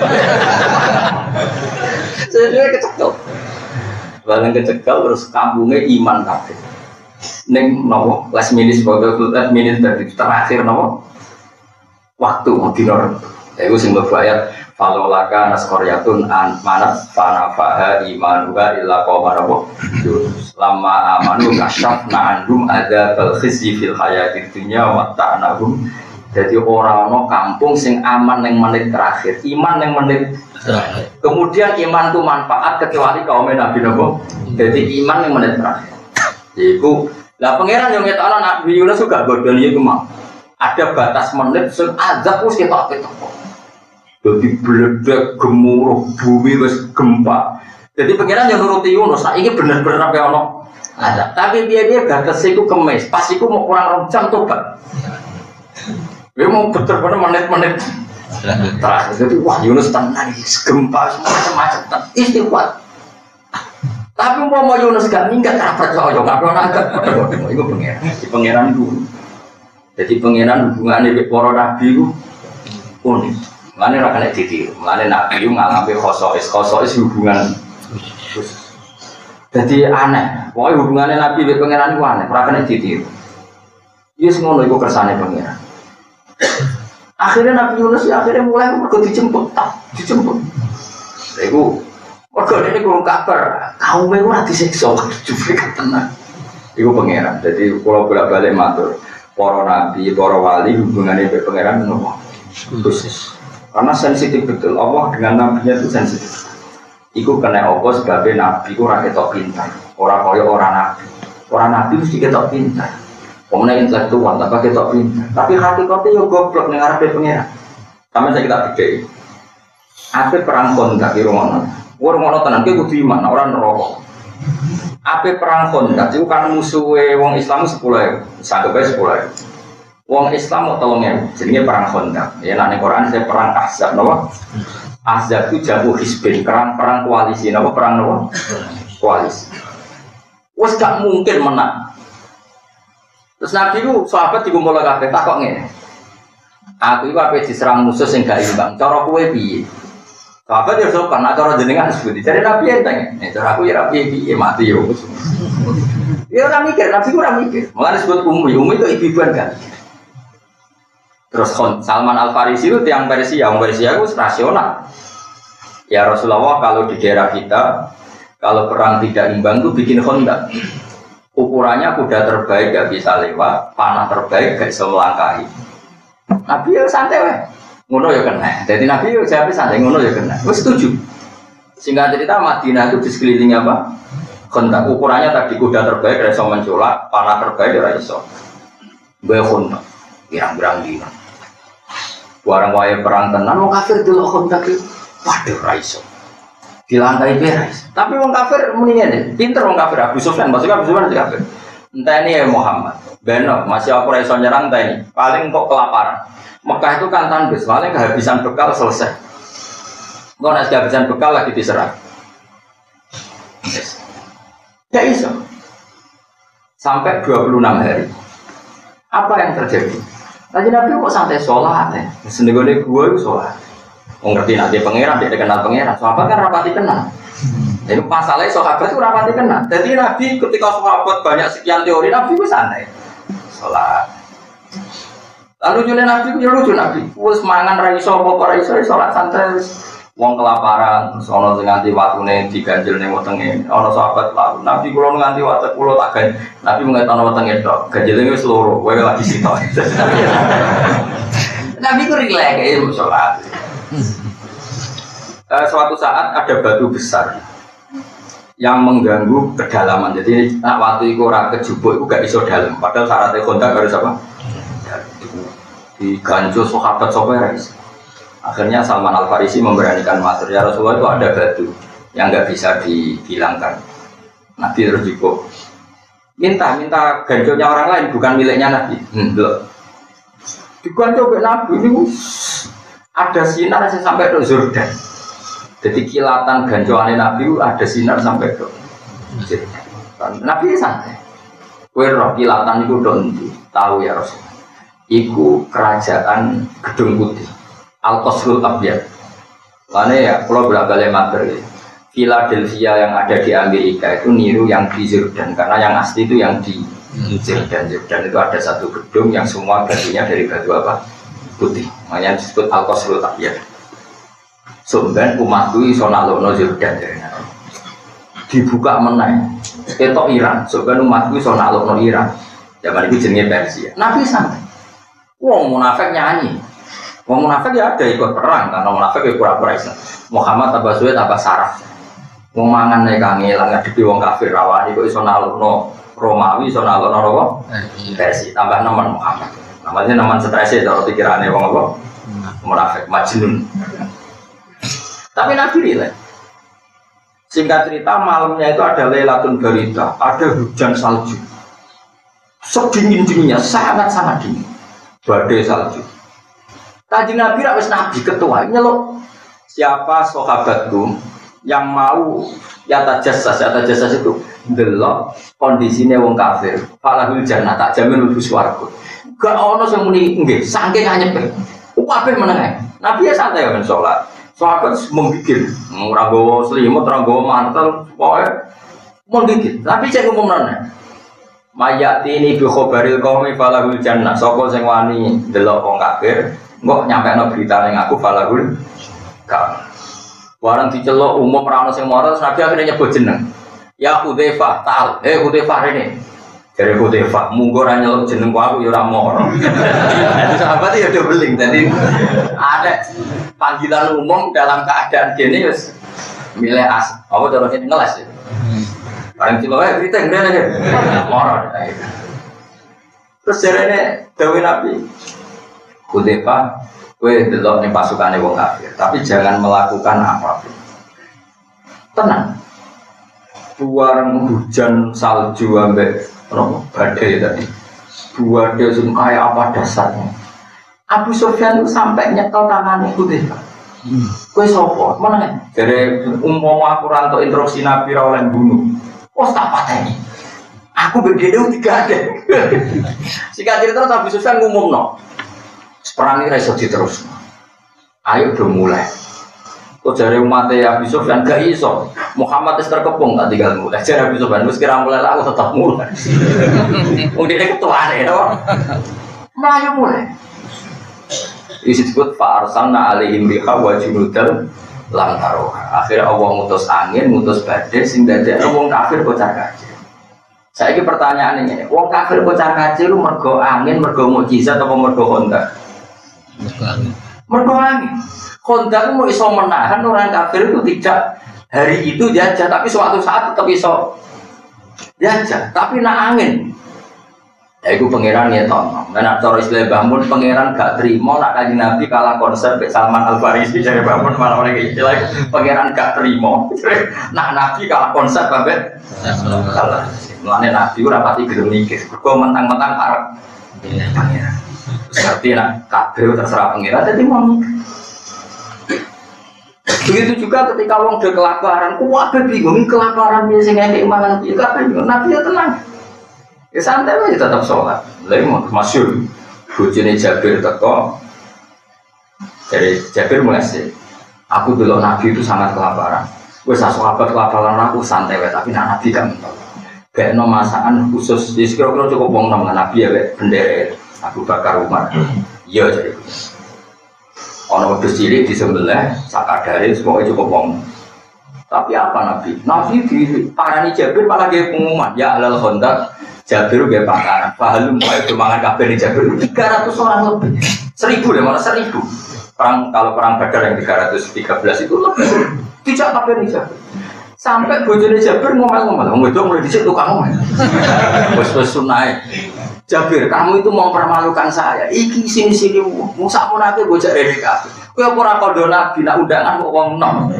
Saya kecekel. Barang kecekel terus kampungnya iman kabeh. Ning napa last minute dari terakhir napa waktu dinor. Iku sing mlebu ayat falolaka nasqaryatun an manat fanafaha imanuha illa qawma lama amanu kasyafna anhum adzabal khizyi fil hayatid dunya wa ta'nahum. Jadi orang-orang kampung sing aman yang menit terakhir, iman yang menit terakhir. Kemudian iman itu manfaat kecuali kaum Nabi Nabi. Jadi iman yang menit terakhir. Iku, lah pangeran yang ngetokno Nabi Yunus juga bodoh iku mau. Ada batas menit sing azab wis ketok-ketok. Jadi bledek gemuruh bumi wis gempa. Jadi pangeran yang nuruti Yunus, saiki bener-bener apa ono azab. Tapi dia batas iku kemis, pas iku mau kurang jam tobat. Dia mau betul-betul menit-menit terakhir. Jadi wah Yunus tenang, gempa semua macam-macam, istighfar. Tapi mau Yunus gak minggat percaya, nggak pernah angkat. Itu pangeran dulu. Jadi pangeran hubungannya dengan para nabi itu unik. Mana orang kena ditiru, mana nabi itu ngalami khosois hubungan. Jadi aneh. Pokoknya hubungannya nabi dengan pangeran itu aneh, orang kena ditiru. Dia semua itu kersane pangeran. Akhirnya Nabi Yunus ya akhirnya mulai mergo dijemput. Iku mergo dene kurang kabar, kaume ora disiksa jupri tenan. Iku pangeran. Jadi kula bolak-balik matur, para nabi, para wali hubungannya dengan pangeran nopo? Khusus. Karena sensitif betul. Allah dengan nabinya itu sensitif. Iku kena apa sebabnya nabi ku ora ketok pintar. Ora kaya ora nabi. Ora nabi mesti ketok pintar. Pemenang intelektual, tak pakai tok pintar. Tapi hakikatnya yo goblok ning arepe pangeran. Sampe saya kita bedheki. Ape perang Khandaq iki rumono. Rumono tenan ki kudu iman, ora neraka. Ape perang Khandaq iku kan musuhe wong Islam 10.000, sanggep 10.000. Wong Islam mau 3.000, jenenge perang Khandaq. Ya nek ning Quran saya perang Ahzab napa? Ahzab itu jago hisbin, perang koalisi, napa perang napa? Koalisi. Wes gak mungkin menang. Terus Nabi itu sahabat dikumpul kabeh takok ngene. Aku iku ape diserang musuh sing gak imbang. Cara kowe piye? Sahabat yo sopan, cara jenengan sebuti. Jadi Nabi enteng. Nek cara aku ya piye mati yo. Ya orang mikir, Nabi kurang mikir. Makanya disebut Ummi itu ibu-ibuan kan. Terus Salman Al Farisi itu tiang Persia, orang Persia itu rasional. Ya Rasulullah, kalau di daerah kita, kalau perang tidak imbang itu bikin Honda. Ukurannya kuda terbaik gak bisa lewat, panah terbaik gak bisa melangkahi. Nabi ya santai weh, ngono ya kena. Jadi Nabi ya jawab santai, ngono ya kena. Gue setuju. Singkat cerita Madinah itu di sekeliling apa? Honda. Ukurannya tadi kuda terbaik gak bisa mencolak, panah terbaik gak bisa. Gue Honda, pirang-pirang dina. Warang waya perang tenan, mau kafir dulu Honda itu. Waduh, raiso. Dilangkai beres. Tapi wong kafir mendingan deh. Pinter wong kafir. Abu Sufyan, maksudnya Abu Sufyan kafir. Entah ini ya Muhammad. Beno, masih aku raiso nyerang entah ini. Paling kok kelaparan. Mekah itu kan tandus. Paling kehabisan bekal selesai. Kau nasi kehabisan bekal lagi diserang. Yes. Ya iso. Sampai 26 hari. Apa yang terjadi? Tadi Nabi kok santai sholat ya. Sendiri gue itu sholat. Mengerti nanti pangeran, dia kenal pangeran. Sahabat kan rapati kenal. Jadi masalahnya sahabat itu rapati kenal. Jadi Nabi ketika sahabat banyak sekian teori, Nabi itu santai. Sholat. Lalu lucunya Nabi itu lucu Nabi. Wes mangan raiso, apa raiso, sholat santai. Wong kelaparan, terus ono nganti watune diganjel ning wetenge. Ono sahabat lalu Nabi kula nganti wate kula tak ganjel. Nabi mengatakan wetenge tok. Ganjele wis loro, kowe lagi sitok. Nabi ku rileks ya sholat. Suatu saat ada batu besar yang mengganggu kedalaman. Jadi waktu itu orang kejubuk itu gak iso dalam. Padahal syaratnya kontak harus apa? Diganjul sahabat sopir. Akhirnya Salman Al Farisi memberanikan matur, ya Rasulullah itu ada batu yang gak bisa dihilangkan. Nabi terus juga minta ganjolnya orang lain, bukan miliknya Nabi. Diganjol Nabi itu ada sinar sampai ke Jordan. Jadi kilatan ganjolan Nabi ada sinar sampai ke Jordan. Nabi santai. Kowe roh kilatan itu donti. Tahu ya Rasul. Iku kerajaan Gedung Putih. Al-Qasrul Abyad. Karena ya kalau bolak-balik mater ya. Philadelphia yang ada di Amerika itu niru yang di Jordan. Karena yang asli itu yang di Jordan. Jordan itu ada satu gedung yang semua batunya dari batu apa? Putih, makanya disebut Al-Qasrul Abyad. Sumben umatku iso nalokno Jordan dibuka meneh. Ketok Iran, sumben umatku iso nalokno Iran. Zaman itu jenenge Persia. Nabi santai. Wong munafik nyanyi. Wong munafik ya ada ikut perang, karena munafik ya pura-pura Islam. Muhammad tambah suwe tambah saraf. Wong mangan nek kangelan ngadepi wong kafir rawani kok iso nalokno Romawi, iso nalokno apa? Persia, tambah nemen Muhammad. Namanya naman stresnya kalau pikirannya wong apa? Munafik, majnun. Tapi Nabi rileks. Singkat cerita malamnya itu ada Lailatul Barita, ada hujan salju. Sedingin-dinginnya, sangat-sangat dingin. Badai salju. Tadi Nabi wis Nabi ketua nyeluk siapa sahabatku yang mau yata jasas itu delok kondisinya wong kafir. Falahul jannah tak jamin mlebu swarga. Gak ono sing muni nggih, saking anyep. Kabeh meneng. Nabi ya santai kan salat. Sahabat menggigil, ora gowo selimut, ora gowo mantel, pokoke menggigil. Tapi cek umumane. Mayati ini bi khabaril qaumi falahul jannah. Sapa sing wani delok wong kafir, engko nyampekno berita ning aku falahul jannah. Warang diceluk umum ora ono sing mara, Nabi akhirnya nyebut jeneng. Ya Hudzaifah, ta'al. Hudzaifah rene. Dari Hudzaifah, munggo ora nyeluk jeneng aku ya ora moro. Jadi sahabat ya udah beling. Jadi ada panggilan umum dalam keadaan gini wis milih as. Apa cara ini ngeles ya? Barang cilok ae berita ngene aja. Moro. Terus jarene dawuh Nabi. Hudzaifah, kowe delok ning pasukane wong kafir, tapi jangan melakukan apapun. Tenang. Buareng hujan salju ambek badai tadi. Badai sing kaya apa dasarnya? Abu Sufyan itu sampai nyekel tangannya Hudzaifah. Kowe sapa? Meneng. Dari umpama aku rantuk instruksi Nabi ra oleh bunuh. Wes tak pateni. Aku bedene tiga ada. Singkat cerita Abu Sufyan ngumumno. Perang ini iso diterus. Ayo do mulai. Kok jare umat Abi Sufyan gak iso. Muhammad wis terkepung tak tinggal mulai. Jare Abi Sufyan wis kira mulai aku tetap mulai. Wong dene ketuane to. Melayu mulai. Isi disebut fa'arsalna alaihim riha wa junudal lam taroha. Akhirnya Allah ngutus angin, ngutus badai sing dadekno wong kafir kocar kacir. Saiki pertanyaan ini, wong kafir kocar kacir lu mergo angin, mergo mukjizat apa mergo kondak? Mergo angin. Kondak mau iso menahan orang kafir itu tidak hari itu jajah, tapi suatu saat tetap iso jajah, tapi nak angin. Ya itu pangeran ya tono. Karena cara istilah bangun pangeran gak terima nak kaji Nabi kalah konser be Salman Al Farisi dari bangun malah orang istilah pangeran gak terima. Nak Nabi kalah konser babet kalah. Mulane Nabi ora pati gelem mikir. Kok mentang-mentang arep pangeran. Seperti nak kabeh terserah pangeran dadi mau. Begitu juga ketika wong udah kelaparan, kuwabe bingung kelaparan sing ngekek mangan iki kabeh Nabi ya tenang. Ya santai aja tetap sholat. Lagi mau masyhur bojone Jabir teko. Dari Jabir mulai sih. Aku dulu Nabi itu sangat kelaparan. Wes sahabat kelaparan aku santai wae tapi Nabi kan mentok. Kayak no masakan khusus di kira-kira cukup wong nang Nabi ya bendera Abu Bakar Umar. Iya jadi. Ono wedhus cilik disembelih sakadare semoga cukup wong. Tapi apa Nabi? Nabi di parani Jabir malah dia pengumuman ya alal khandaq Jabir gak pakaran, pahalum kaya kemangan kabeh di Jabir 300 orang lebih, 1000 deh malah 1000. Kalau perang Badar yang 313 itu lebih, tidak kabeh di Jabir. Sampai bojone Jabir ngomel-ngomel, ngomel itu mulai dicek tukang ngomel. Bos-bos sunai, Jabir kamu itu mau permalukan saya. Iki sini-sini, musak munake bocah dari kabeh. Kau ora kodo Nabi, nak undangan kok wong nom.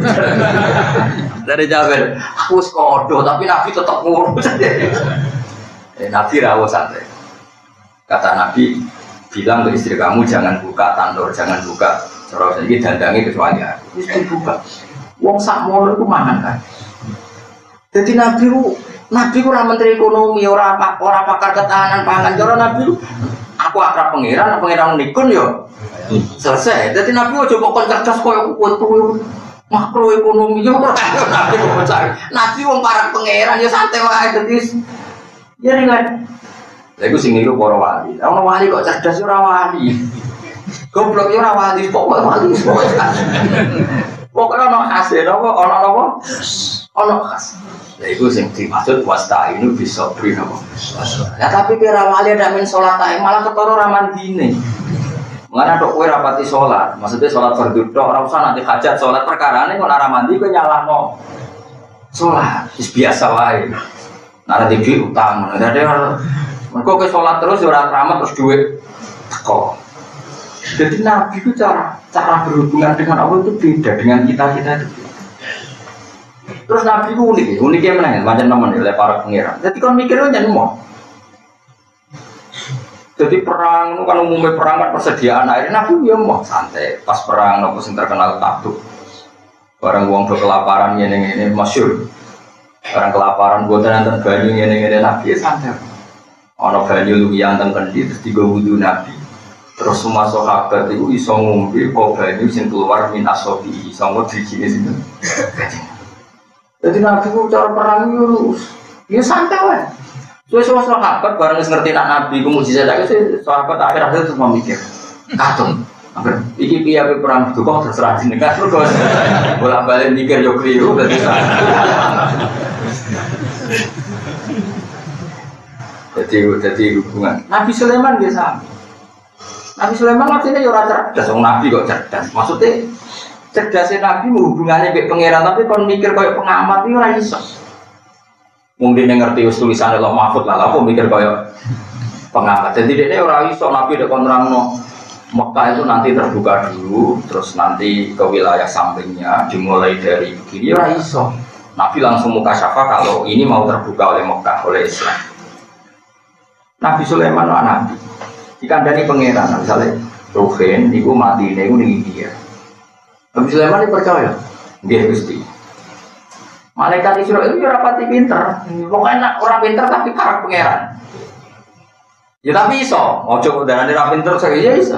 Dari Jabir, aku kodo tapi Nabi tetap ngurus. Nabi rawuh santai. Kata Nabi, bilang ke istri kamu jangan buka tandur, jangan buka. Cara ini dandangi kecuali aku. Wis dibuka. Wong sakmono iku mangan kan. Jadi Nabi ku ora menteri ekonomi, ora pakar ketahanan pangan. Cara Nabi aku akrab pangeran nikun yo. Selesai. Jadi Nabi ojo kok cerdas koyo kuwi makroekonomi yo ora Nabi kok cari. Nabi wong para pangeran yo santai wae dadi ya ringan. Lha iku sing niru para wali. Ono wali kok cerdas ora wali. Goblok ora wali, kok wali. Pokoke ono khase napa ono napa? Ono khas. Lha iku sing dimaksud wasta'inu bisabri napa? Ya tapi kira wali ada men salat ae malah ketara ra mandine. Mengana tok kowe rapati salat, maksudnya salat fardhu tok ora usah nanti hajat salat perkarane kok ora mandi kowe nyalahno. Salat wis biasa wae. Nara TV utang, jadi mereka ke sholat terus orang ramah terus duit teko. Jadi Nabi itu cara berhubungan dengan Allah itu beda dengan kita itu. Terus Nabi itu uniknya mana? Macam teman oleh para pengiran. Jadi kan mikirnya jangan mau. Jadi perang kan umumnya perang kan persediaan air. Nabi ya mau santai. Pas perang nopo sing terkenal takut. Barang uang kelaparan ini masyhur. Orang kelaparan buatan antar banyu ngene-ngene Nabi santai. Ana banyu luwihan teng kendi terus digo wudu Nabi. Terus semua sahabat itu iso ngombe kok banyu sing keluar min asobi iso ngedrijine sinten. Jadi Nabi ku cara perang itu ya santai wae. Suwe-suwe sahabat bareng wis ngerti nak Nabi ku mujizat iki sahabat akhir-akhir terus memikir. Katon. Iki piye perang duka terserah jenengan terus bolak-balik mikir yo kliru dadi jadi hubungan Nabi Sulaiman biasa. Nabi Sulaiman artinya ya ora cerdas, Nabi kok cerdas. Maksudnya cerdasnya Nabi hubungannya kayak pangeran tapi kon mikir kayak pengamat itu ora iso. Mungkin dia ngerti tulisan Allah Mahfud lah, aku mikir kayak pengamat. Jadi dia ora iso Nabi dek kon nerangno Mekah itu nanti terbuka dulu, terus nanti ke wilayah sampingnya dimulai dari begini ora iso. Nabi langsung mukasyafah kalau ini mau terbuka oleh Mekah, oleh Islam. Nabi Sulaiman lah Nabi dikandani pangeran, misalnya Ruhin, itu mati, itu nih dia. Nabi Sulaiman ini percaya, dia Gusti. Malaikat Israel itu rapati pinter, pokoknya orang pinter tapi karak pangeran. Ya tapi iso, ojo darane ra pinter saya ya iso.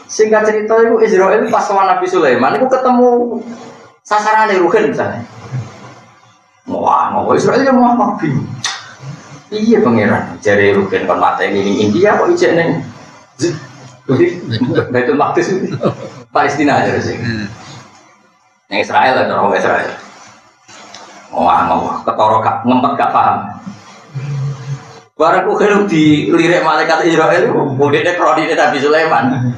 Singkat cerita itu Israel pas sama Nabi Sulaiman itu ketemu sasaran Ruhin misalnya. Wah, mau Israel yang mau apa? Iya pangeran, jari Ruhin kon mata ini India kok ijek neng. Betul Maqdis Palestina aja sih. Yang Israel ada orang Israel. Wah, ketoro gak ngempet gak paham. Barang Ruhin dilirik malaikat Israel itu, budeknya kroni Nabi Sulaiman.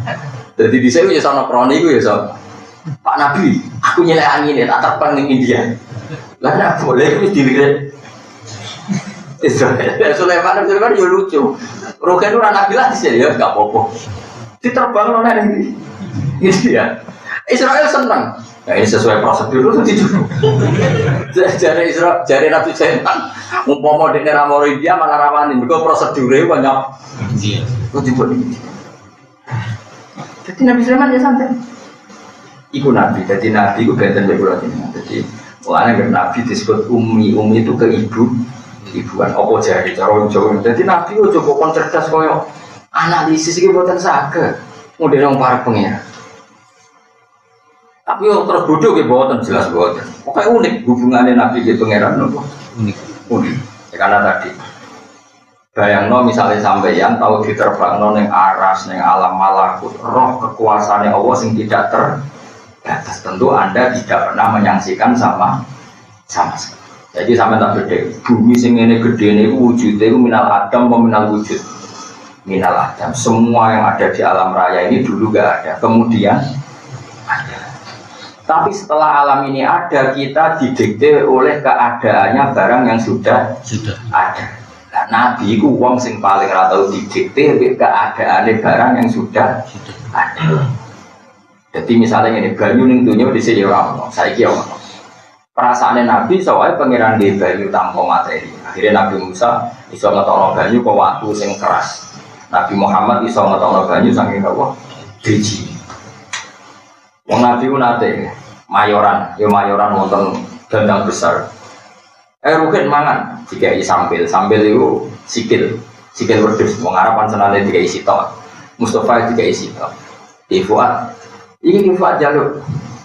Jadi di sini ya sono kroni itu ya so. Pak Nabi, aku nyelek angin tak terbang di India. Lah nak boleh itu dilirik. Sulaiman ya lucu. Rogen itu anak bilang sih ya nggak apa-apa. Diterbang loh nanti. India. Israel senang. Nah ini sesuai prosedur itu dijujur. Jari Nabi Sulaiman, umpama di negara India malah rawanin. Mereka prosedurnya banyak. Itu dibuat ini. Jadi Nabi Sulaiman ya santai. Iku Nabi, jadi Nabi itu benten berbulan ini. Jadi orang Nabi disebut umi itu ke ibuan. Apa jadi cara jauh. Jadi Nabi itu coba cerdas koyo analisis itu buatan saga. Model yang para pengira. Tapi terus bodoh ke buatan jelas buatan. Pokoknya unik hubungannya Nabi ke pangeran nopo. Unik. Ya, karena tadi. Bayangno misalnya sampeyan tahu diterbangno ning aras ning alam malakut roh kekuasaane Allah sing tidak terbatas. Tentu Anda tidak pernah menyaksikan sama sekali. Jadi sampai tak gede bumi sing ngene gedene iku wujude iku minal adam apa minal wujud. Minal adam. Semua yang ada di alam raya ini dulu enggak ada, kemudian ada. Tapi setelah alam ini ada, kita didikte oleh keadaannya barang yang sudah ada. Nah, Nabi itu wong sing paling ratau didikte keadaannya barang yang sudah ada. Jadi misalnya ini banyu ning dunya dhisik ya ora ono, saiki ya ono. Perasaane Nabi soalnya pangeran di banyu tanpa materi. Akhirnya Nabi Musa iso ngetokno banyu kok watu sing keras. Nabi Muhammad iso ngetokno banyu saking apa? Biji. Wong Nabi ku nate mayoran wonten dandang besar. Rugen mangan dikai sambil itu sikil wedhus wong Arab panjenengane dikai sitok. Mustafa dikai sitok. Di Fuad iki Fuad jaluk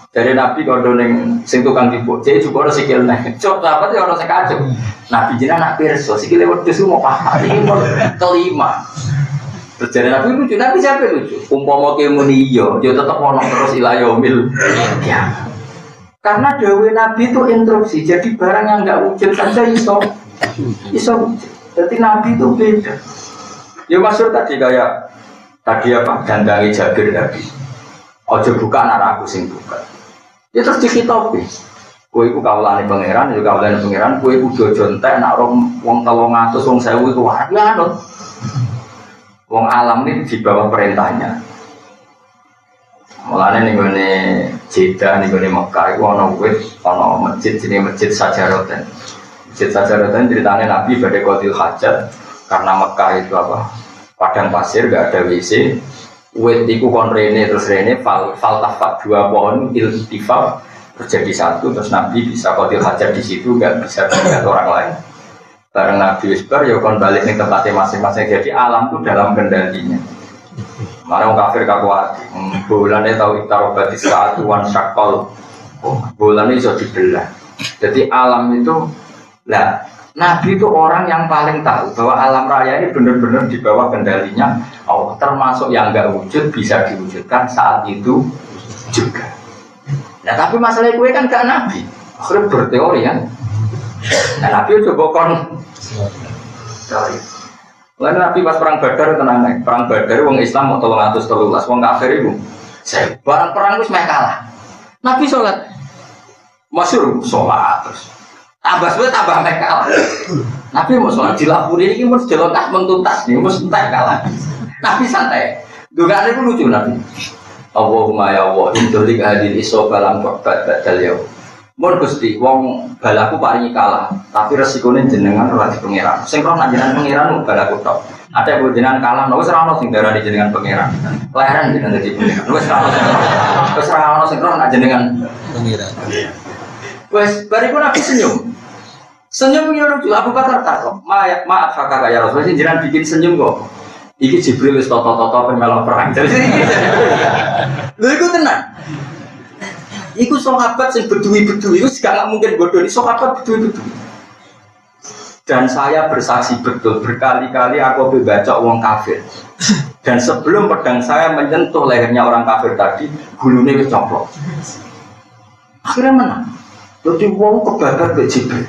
dari Nabi kondo ning sing tukang dipuk jadi juga ana sikil nek cok apa ya ana sing kacuk Nabi jenengan nak pirsa sikile wedhus mau paham iki mau kelima terjadi Nabi lucu Nabi siapa lucu umpama ke muni yo tetep ono terus ila yaumil ya karena dawe Nabi itu instruksi jadi barang yang enggak wujud saja iso jadi Nabi itu beda ya maksud tadi kayak tadi apa dandangi Jabir Nabi ojo buka anak aku sing buka ya terus dikitopi kowe iku kawulane pangeran ya kawulane pangeran kowe iku ojo entek nak wong 300 wong 1000 iku wae anut wong alam ini di bawah perintahnya mulane ning ngene Jeddah ning ngene Mekah iku ana wit ana masjid jenenge Masjid Sajaroten. Masjid Sajaroten ceritane Nabi badhe qadil hajat karena Mekah itu apa? Padang pasir enggak ada WC. Wit iku kon rene terus rene faltafat dua pohon iltifat terjadi satu terus Nabi bisa qadil hajat di situ enggak bisa dilihat orang lain. Bareng Nabi Isbar ya kon balik ning tempatnya masing-masing jadi alam itu dalam kendalinya. Mana orang kafir kakuati, bulannya tahu itarobat di saat wan syakol, bulannya iso dibelah. Jadi alam itu, lah Nabi itu orang yang paling tahu bahwa alam raya ini benar-benar di bawah kendalinya Allah. Termasuk yang enggak wujud bisa diwujudkan saat itu juga. Nah tapi masalah gue kan gak Nabi, akhirnya berteori kan. Nah Nabi coba kon teori. Lalu Nabi pas perang Badar tenang nih, perang Badar wong Islam mau 313, wong kafir itu saya barang perang itu kalah. Nabi sholat, masyhur sholat terus, tambah sebet tambah kalah. Nabi mau sholat dilapuri ini mesti jelontas mentuntas nih, mesti entek kalah. Nabi santai, dugaan itu lucu Nabi. Allahumma ya Allah, indolik hadil iso balang korbat badal yaw. Mun Gusti, wong balaku paringi kalah, tapi resikonya jenengan ora di pangeran. Sing roh nak jenengan pangeran balaku tok. Ada yang jenengan kalah, wis ora ono sing darani jenengan pangeran. Leren jenengan dadi pangeran. Wis ora ono sing roh nak jenengan pangeran. Wis bariku Nabi senyum. Senyum yo lucu, Abu Bakar takok. Maaf kakak ya Rasul, jenengan bikin senyum kok. Iki Jibril wis toto-toto melok perang. Jadi Iku sahabat sing bedui-bedui iku gak mungkin bodoh, ini sahabat bedui-bedui. Dan saya bersaksi betul berkali-kali aku baca wong kafir. Dan sebelum pedang saya menyentuh lehernya orang kafir tadi, bulunya wis coplok. Akhirnya menang. Jadi wong kebakar mbek Jibril.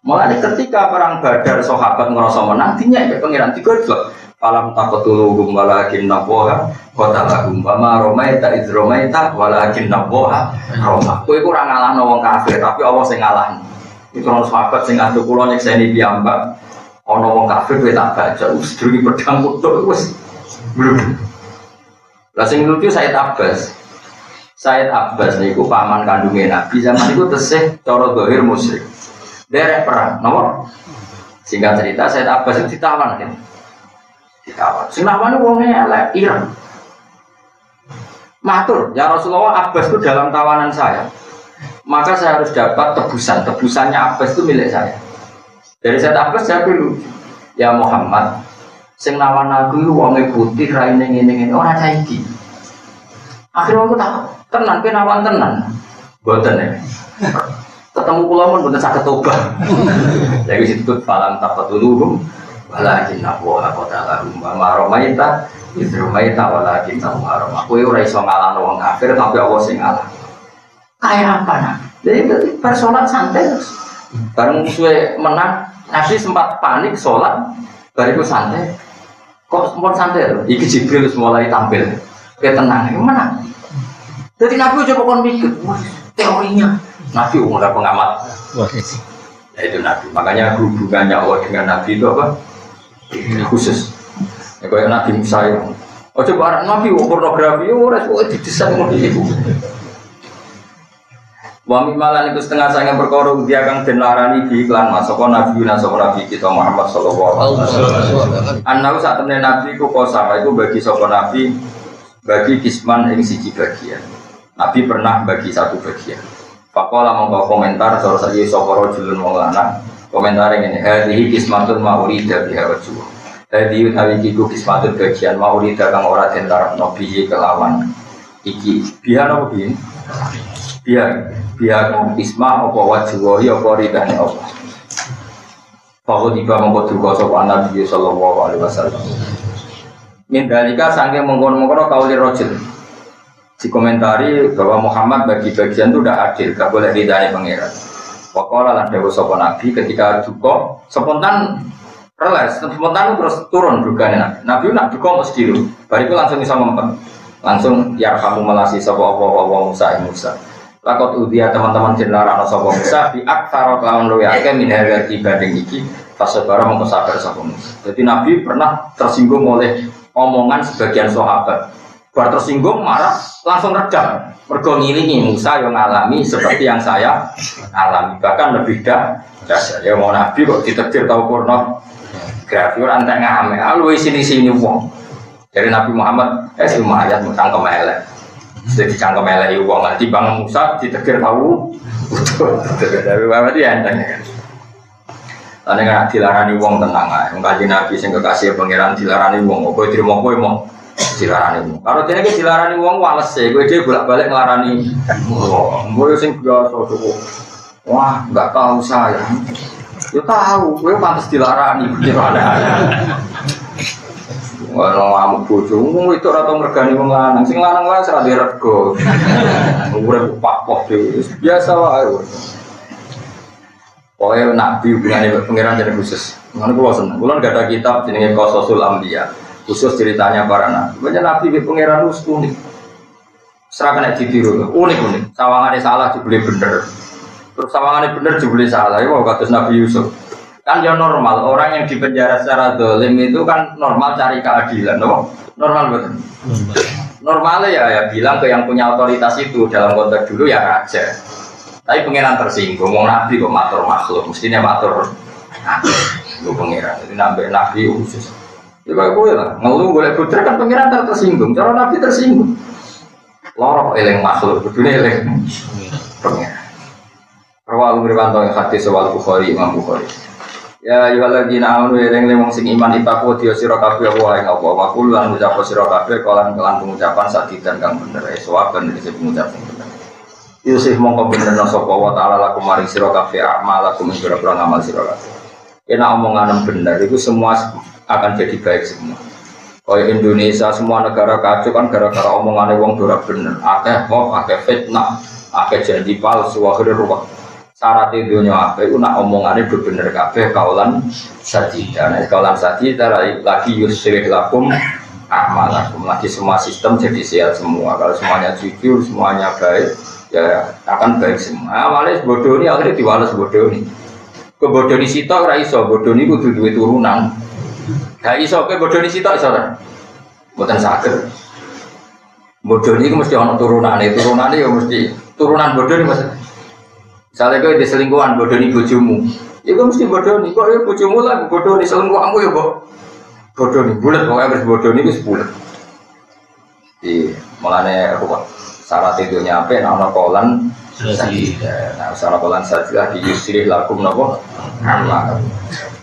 Mulane ketika perang Badar sahabat ngerasa menang, dinyek pengiran digodlok. Alam taqtuluhum walakin naboha qatalahum wa ma ramaita idz ramaita walakin naboha rama. Kowe iku ora ngalahno wong kafir, tapi Allah sing ngalahno. Iki krono sahabat sing adu kula nyekseni piyambak. Ana wong kafir kowe tak baca wis durunge pedang kutuk wis. Lah sing lucu Said Abbas. Said Abbas niku paman kandungnya Nabi zaman itu tesih cara zahir musyrik. Derek perang, napa? Singkat cerita Said Abbas itu ditawan kan. Ditawan. Sing lawan wonge elek ireng. Matur, ya Rasulullah Abbas itu dalam tawanan saya. Maka saya harus dapat tebusan. Tebusannya Abbas itu milik saya. Dari Said Abbas saya dulu, ya Muhammad, sing lawan aku itu wonge putih, raine ngene-ngene ora cah iki. Akhirnya aku tak tenan, kenawan tenan. Boten ya. Ketemu kula mun boten saged tobat. Lagi situ falam taqatuluhum walakin nabwa qatalahum wa ma ramaita idz ramaita walakin nabwa rama. Kowe ora iso ngalahno wong kafir tapi Allah sing ngalah. Kayak apa nah? Jadi personal santai terus. Bareng musuhe menang, Nabi sempat panik sholat, bariku santai. Kok sempat santai loh? Iki Jibril mulai tampil. Kayak tenang, gimana? Jadi Nabi coba kon mikir, wah teorinya. Nabi umumnya pengamat. Ya itu Nabi. Makanya hubungannya Allah dengan Nabi itu apa? Khusus. Ya kayak Nabi Musa ya. Oh coba Nabi pornografi, resiko didesain mau ibu. Wami malan itu setengah sangat berkorup dia akan denlarani di iklan masuk Nabi Nabi kita Muhammad Sallallahu Alaihi Wasallam. Anau saat temen Nabi ku kosama itu bagi sopo Nabi bagi kisman yang siji bagian. Nabi pernah bagi satu bagian. Pakola mau komentar soal saja sopo rojulun wong lanang komentar yang ini. Hadihi kismatun maurida biha wajhu. Hadihi tawikiku kismatun bagian maurida kang ora den karep nabi kelawan iki biha nopo biha. Biar isma apa wajwahi apa ridane apa. Bahwa tiba mengkoduka sopan Nabi Sallallahu Alaihi Wasallam. Mindalika sangking mengkono-mengkono kaulir rojil. Dikomentari bahwa Muhammad bagi bagian itu tidak adil, gak boleh ridane pangeran. Wakola lan dawuh sapa Nabi ketika duka spontan reles, spontan terus turun dugane Nabi. Nabi nak duka mesti dulu. Bariku langsung bisa ngempet. Langsung ya kamu melasi sapa apa Musa. Lakot udia teman-teman jenderal sapa Musa di aksara lawan luwe akeh minhar dibanding iki pas sabar mongko sabar sapa Musa. Jadi Nabi pernah tersinggung oleh omongan sebagian sahabat. Bar tersinggung marah langsung redam. Mergo ngilingi Musa yang ngalami seperti yang saya alami bahkan lebih dahsyat. Ya mau Nabi kok ditetir tau porno grafi ora entek ngame. Luwe sini-sini wong. Dari Nabi Muhammad lumayan cangkem elek. Jadi cangkem elek wong nanti Bang Musa ditegur tahu betul tapi berarti enteng kan. Ane kan dilarani wong tenang ae. Wong kanjeng Nabi sing kekasih pangeran dilarani wong, kowe trimo kowe mau dilarani wong. Karo dene iki dilarani wong wales e, kowe dhewe bolak-balik nglarani. Kowe sing biasa tuh. Wah, enggak tahu saya. Ya tahu, kowe pantes dilarani gimana. Wah, ngamuk bojo, itu rata mergani wong lanang, sing lanang wae ora dirego. Urip papoh dhewe, biasa wae. Pokoke Nabi hubungane pangeran jeneng khusus. Ngono kula seneng. Kula enggak ada kitab jenenge Qasasul Anbiya, khusus ceritanya para nabi. Banyak nabi ke pangeran unik. Seragane ditiru, unik. Sawangane salah dibeli bener. Terus sawangane bener dibeli salah. Iku kados Nabi Yusuf. Kan ya normal, orang yang dipenjara secara dolim itu kan normal cari keadilan, no? Normal betul. Normalnya ya bilang ke yang punya otoritas itu dalam konteks dulu ya raja. Tapi pengiran tersinggung, mau nabi kok matur makhluk, mestinya matur nabi, lu pengiran. Jadi nabi khusus. Coba gue lah, ngeluh boleh putra kan pengiran tersinggung, cara nabi tersinggung. Lorok eleng makhluk, dunia eleng pengiran. Rawal Umriwanto yang hadis soal Bukhari, Imam Bukhari. Ya ayyuhalladzina amanu ring wong sing iman itaku dia sira kabeh wae apa wa kul lan ngucap sira kabeh kelan pengucapan sadidan kang bener sawab ben iki pengucapan bener Yusuf mongko benerno sapa wa ta'ala lakum maring sira kabeh amalakum ing pira-pira ngamal sira kabeh. Kena omongan bener itu semua akan jadi baik semua. Kaya Indonesia semua negara kacau kan gara-gara omongannya wong ora bener. Akeh hoax, akeh fitnah, akeh janji palsu akhire ruwet. Syarat dunya akeh ku nak omongane bener kabeh kaulan sadida. Nek kaulan sadida lagi yusrih lakum amalakum. Lagi semua sistem jadi sehat semua. Kalau semuanya jujur, semuanya baik, ya akan baik semua. Awalnya bodoh ini akhirnya diwales bodoh ini. Kebodoh ini sitok ora iso, bodoh ini kudu duwe turunan. Gak iso ke bodoh ini sitok iso ta? Mboten saged. Bodoh ini mesti ana turunane ya mesti turunan bodoh ini mesti. Misalnya kowe diselingkuhan bodoh ini bojomu. Iku mesti bodoh ini kok ya bojomu lah bodoh ini selingkuhanmu ya kok. Bodoh ini bulat pokoke wis bodoh ini wis bulat. Di mulane apa? Syarat itu nyampe ana kolan sajida. Nah, syarat kolan sajida di yusrih lakum napa? Amal.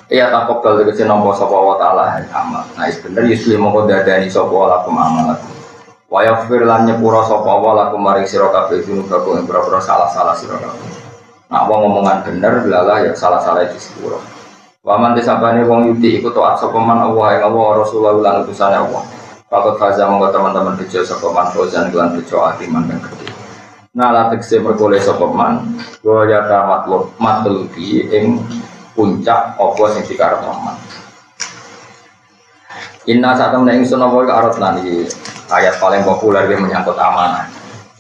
Iya tak kopel tegese nampa sapa wa taala amal. Nah, bener yusrih mongko dadani sapa lakum amal. Wa yaghfir lan nyepura sapa wa lakum maring sira kabeh dunubakum ing pira-pira salah-salah sira kabeh. Nah, wong ngomongan bener lala ya salah-salah di sepuro. Wa man desabane wong yuti iku taat sapa man Allah ing Allah Rasulullah lan utusane Allah. Pakot faza monggo teman-teman bejo sapa man fauzan lan bejo atiman kang gedhe. Nah, la tekse perkole sapa man wa ya matlubi ing puncak apa sing dikarepno man. Inna satamna ingsun apa iku aratna iki ayat paling populer yang menyangkut amanah.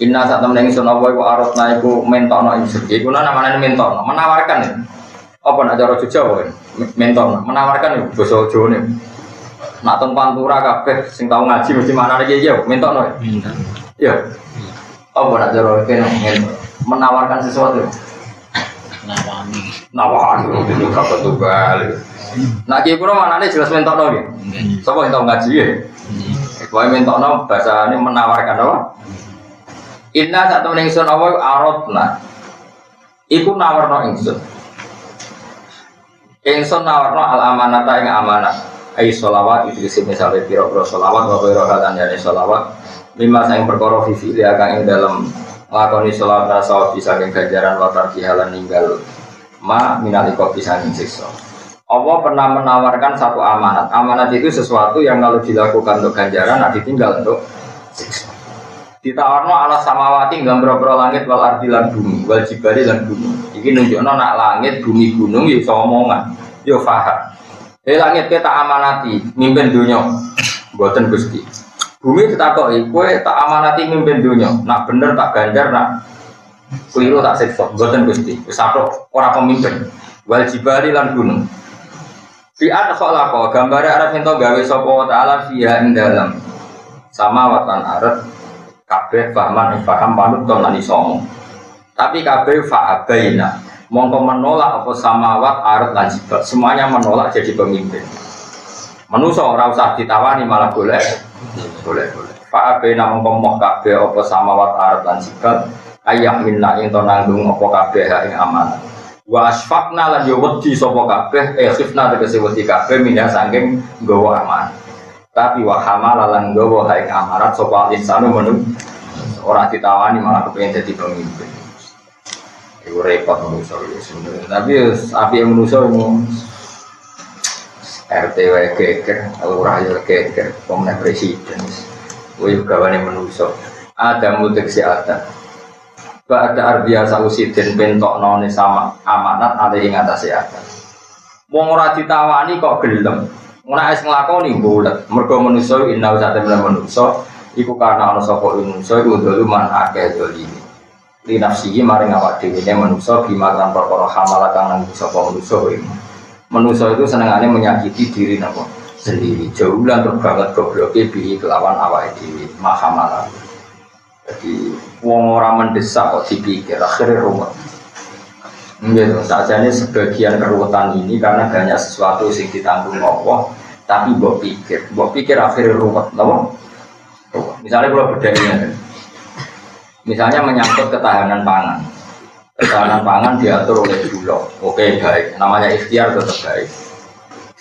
Inna satamna ingsun apa iku aratna iku mentokno ingsun. Iku namane mentokno, menawarkan ya. Apa nak cara Jawa mentokno, menawarkan ya basa Jawane. Nak teng pantura kabeh sing tau ngaji mesti maknane iki ya mentokno. Iya. Apa nak cara kene menawarkan sesuatu. Nawani itu kapan tuh balik. Nah kiai kuno mana nih jelas mentokno gitu. Siapa yang tahu ngaji ya? Kalau mentokno bahasa ini menawarkan apa? Inna satu ningsun awal arotna. Iku nawarno ingsun. Ingsun nawarno al amanata ing amanah. Ai sholawat itu misalnya piro sholawat wa piro katan jadi sholawat. Lima sayang perkara vivi liakang ing dalam lakoni sholawat rasa bisa ganjaran watar kihalan ninggal ma minaliko bisa siksa. Allah pernah menawarkan satu amanat. Amanat itu sesuatu yang kalau dilakukan untuk ganjaran, nanti tinggal untuk siksa. Ditawarno ala samawati dalam berapa langit wal ardi lan bumi, wal jibali lan bumi. Iki nunjukno nak langit, bumi, gunung yo iso omongan, yo faham. Langit kita amanati mimpin dunia, mboten Gusti. Bumi ditakoki, kowe tak amanati mimpin dunia, nak bener tak ganjar, nak keliru tak siksa, mboten Gusti. Wis ora pemimpin. Wal jibali lan gunung. Fi adkhalaqa gambare arep ento gawe sapa taala fiha ing dalem samawatan aret kabeh pahman paham manut to lan iso. Tapi kabeh fa'abaina mongko menolak apa samawat aret lan jibal semuanya menolak jadi pemimpin. Manusa ora usah ditawani malah boleh. Fa'abaina mongko moh kabeh apa samawat aret lan jibal ayah minna ento nanggung apa kabeh ing amanah. Wa asfaqna lan yo wedi sapa kabeh khifna tegese wedi kabeh minha saking nggawa amanah. Tapi wa hamala lan nggawa ing amarat sapa insanu menung ora ditawani malah kepengin dadi pemimpin. Iku repot manusa iki sebenarnya. Tapi api manusa itu RT wae geger, lurah yo geger, pemenang presiden. Kuwi gawane manusa. Ada muteksi ada. Ba'da ardiya sausidin bentokno ne sama amanat ada ing atase ada. Wong ora ditawani kok gelem. Ora wis nglakoni bulet. Mergo manusa inna usate manusa iku karena ana sapa manusa iku doluman akeh dolime. Li nafsihi maring awak dhewe manusa bimakan perkara hamalah kang nang sapa manusa kuwi. Manusa itu senengane menyakiti diri napa sendiri. Jauh lan banget gobloke bi kelawan awake dhewe mahamalah. Jadi wong ora mendesak kok dipikir akhirnya ruwet. Nggih, sajane sebagian keruwetan ini karena banyak sesuatu sing ditanggung Allah, tapi mbok pikir akhirnya ruwet, napa? Misalnya kalau bedanya, misalnya menyangkut ketahanan pangan. Ketahanan pangan diatur oleh Bulog, oke baik, namanya ikhtiar tetap baik.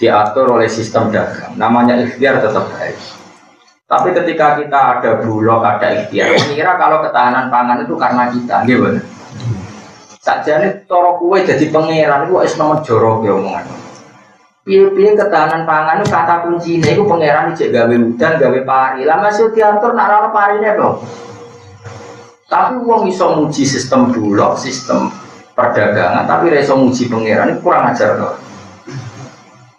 Diatur oleh sistem dagang, namanya ikhtiar tetap baik. Tapi ketika kita ada bulog, ada ikhtiar, mengira kalau ketahanan pangan itu karena kita, gimana? Saja nih toro kue jadi pangeran itu es nomor jorok ya omongan. Piye-piye ketahanan pangan itu kata kuncinya itu pangeran cek gawe udan, gawe pari. Lah masih diatur nak ora parine dong. Tapi wong iso muji sistem bulog, sistem perdagangan, tapi ra iso muji pangeran itu kurang ajar loh.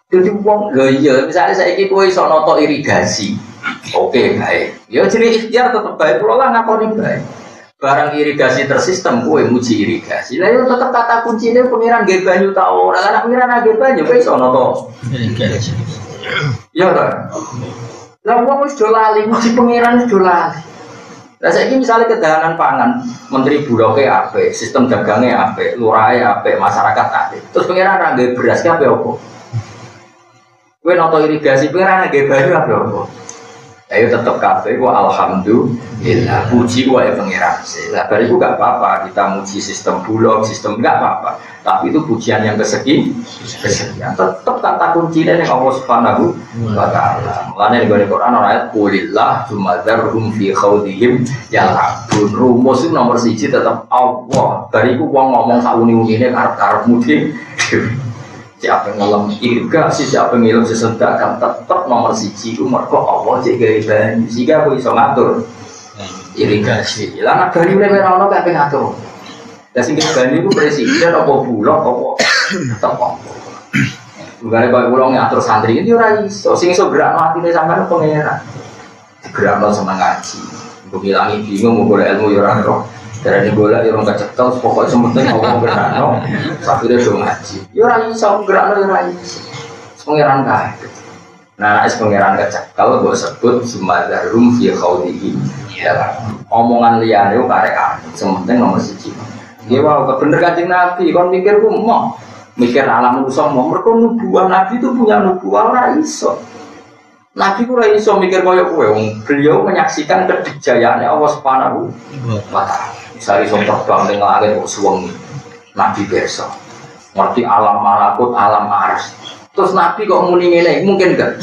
Jadi wong lho iya, misalnya saiki kowe iso noto irigasi. Oke, baik. Ya jenis ikhtiar tetap baik, kalau lah ngakoni baik. Barang irigasi tersistem, kue muji irigasi. Lah itu tetap kata kuncinya pengiran gak banyu tau. Nah, anak pengiran gak banyu, kue sono to. Iya kan? Lah uang wis do lali, muji pengiran wis do lali. Lah saiki misalnya ketahanan pangan, menteri bulognya apik, sistem dagangnya apik, lurahnya apik, masyarakat apik. Terus pengiran ra gak beras ki apik opo? Kue noto irigasi pengiran gak banyu apik opo? Ayo tetap kafe, gua alhamdulillah, puji gua ya pengiran. Lah bariku gak apa-apa, kita muji sistem bulog, sistem gak apa-apa. Tapi itu pujian yang kesekian. Tetap kata kuncinya yang Allah Subhanahu wa Ta'ala. Mulanya di Quran ayat Qulillah Jumadzarhum fi khawdihim yal'abun. Rumus itu nomor 1 tetap Allah. Bariku gua ngomong sauni-uni ini karep-karep mudi. Siapa yang ngelam irigasi, siapa yang ngelam sesedakkan tetap nomor 1 itu mereka Allah cek gaya banyu sehingga aku bisa ngatur irigasi lah ada ini mereka orang kayak ngatur dan sehingga banyu itu presiden apa bulog apa tetap apa bukannya kalau pulang ngatur santri ini orang iso sehingga gerak hati ini sampai pengeran gerak senang ngaji untuk hilangi bingung mau boleh ilmu orang roh dari bola yang orang kecekel, pokoknya sementing ngomong gerak no, tapi dia sudah ngaji. Ya orang iso gerak no, orang iso. Pengiran kaya. Nah, pengiran kecekel, gue sebut Jumadzarhum fi khawdihi. Omongan liar itu karek sementing nomor 1. Dia wow, bener Kanjeng Nabi. Kon mikir gue mau mikir alam manusia mau. Mereka nubuah Nabi itu punya nubuah orang iso. Nabi ku ora iso mikir koyo kowe. Beliau menyaksikan kedijayaannya Allah Subhanahu wa Ta'ala. Misalnya iso terbang ning langit kok suwengi. Nabi biasa. Ngerti alam malakut, alam ars. Terus Nabi kok muni ngene, mungkin enggak?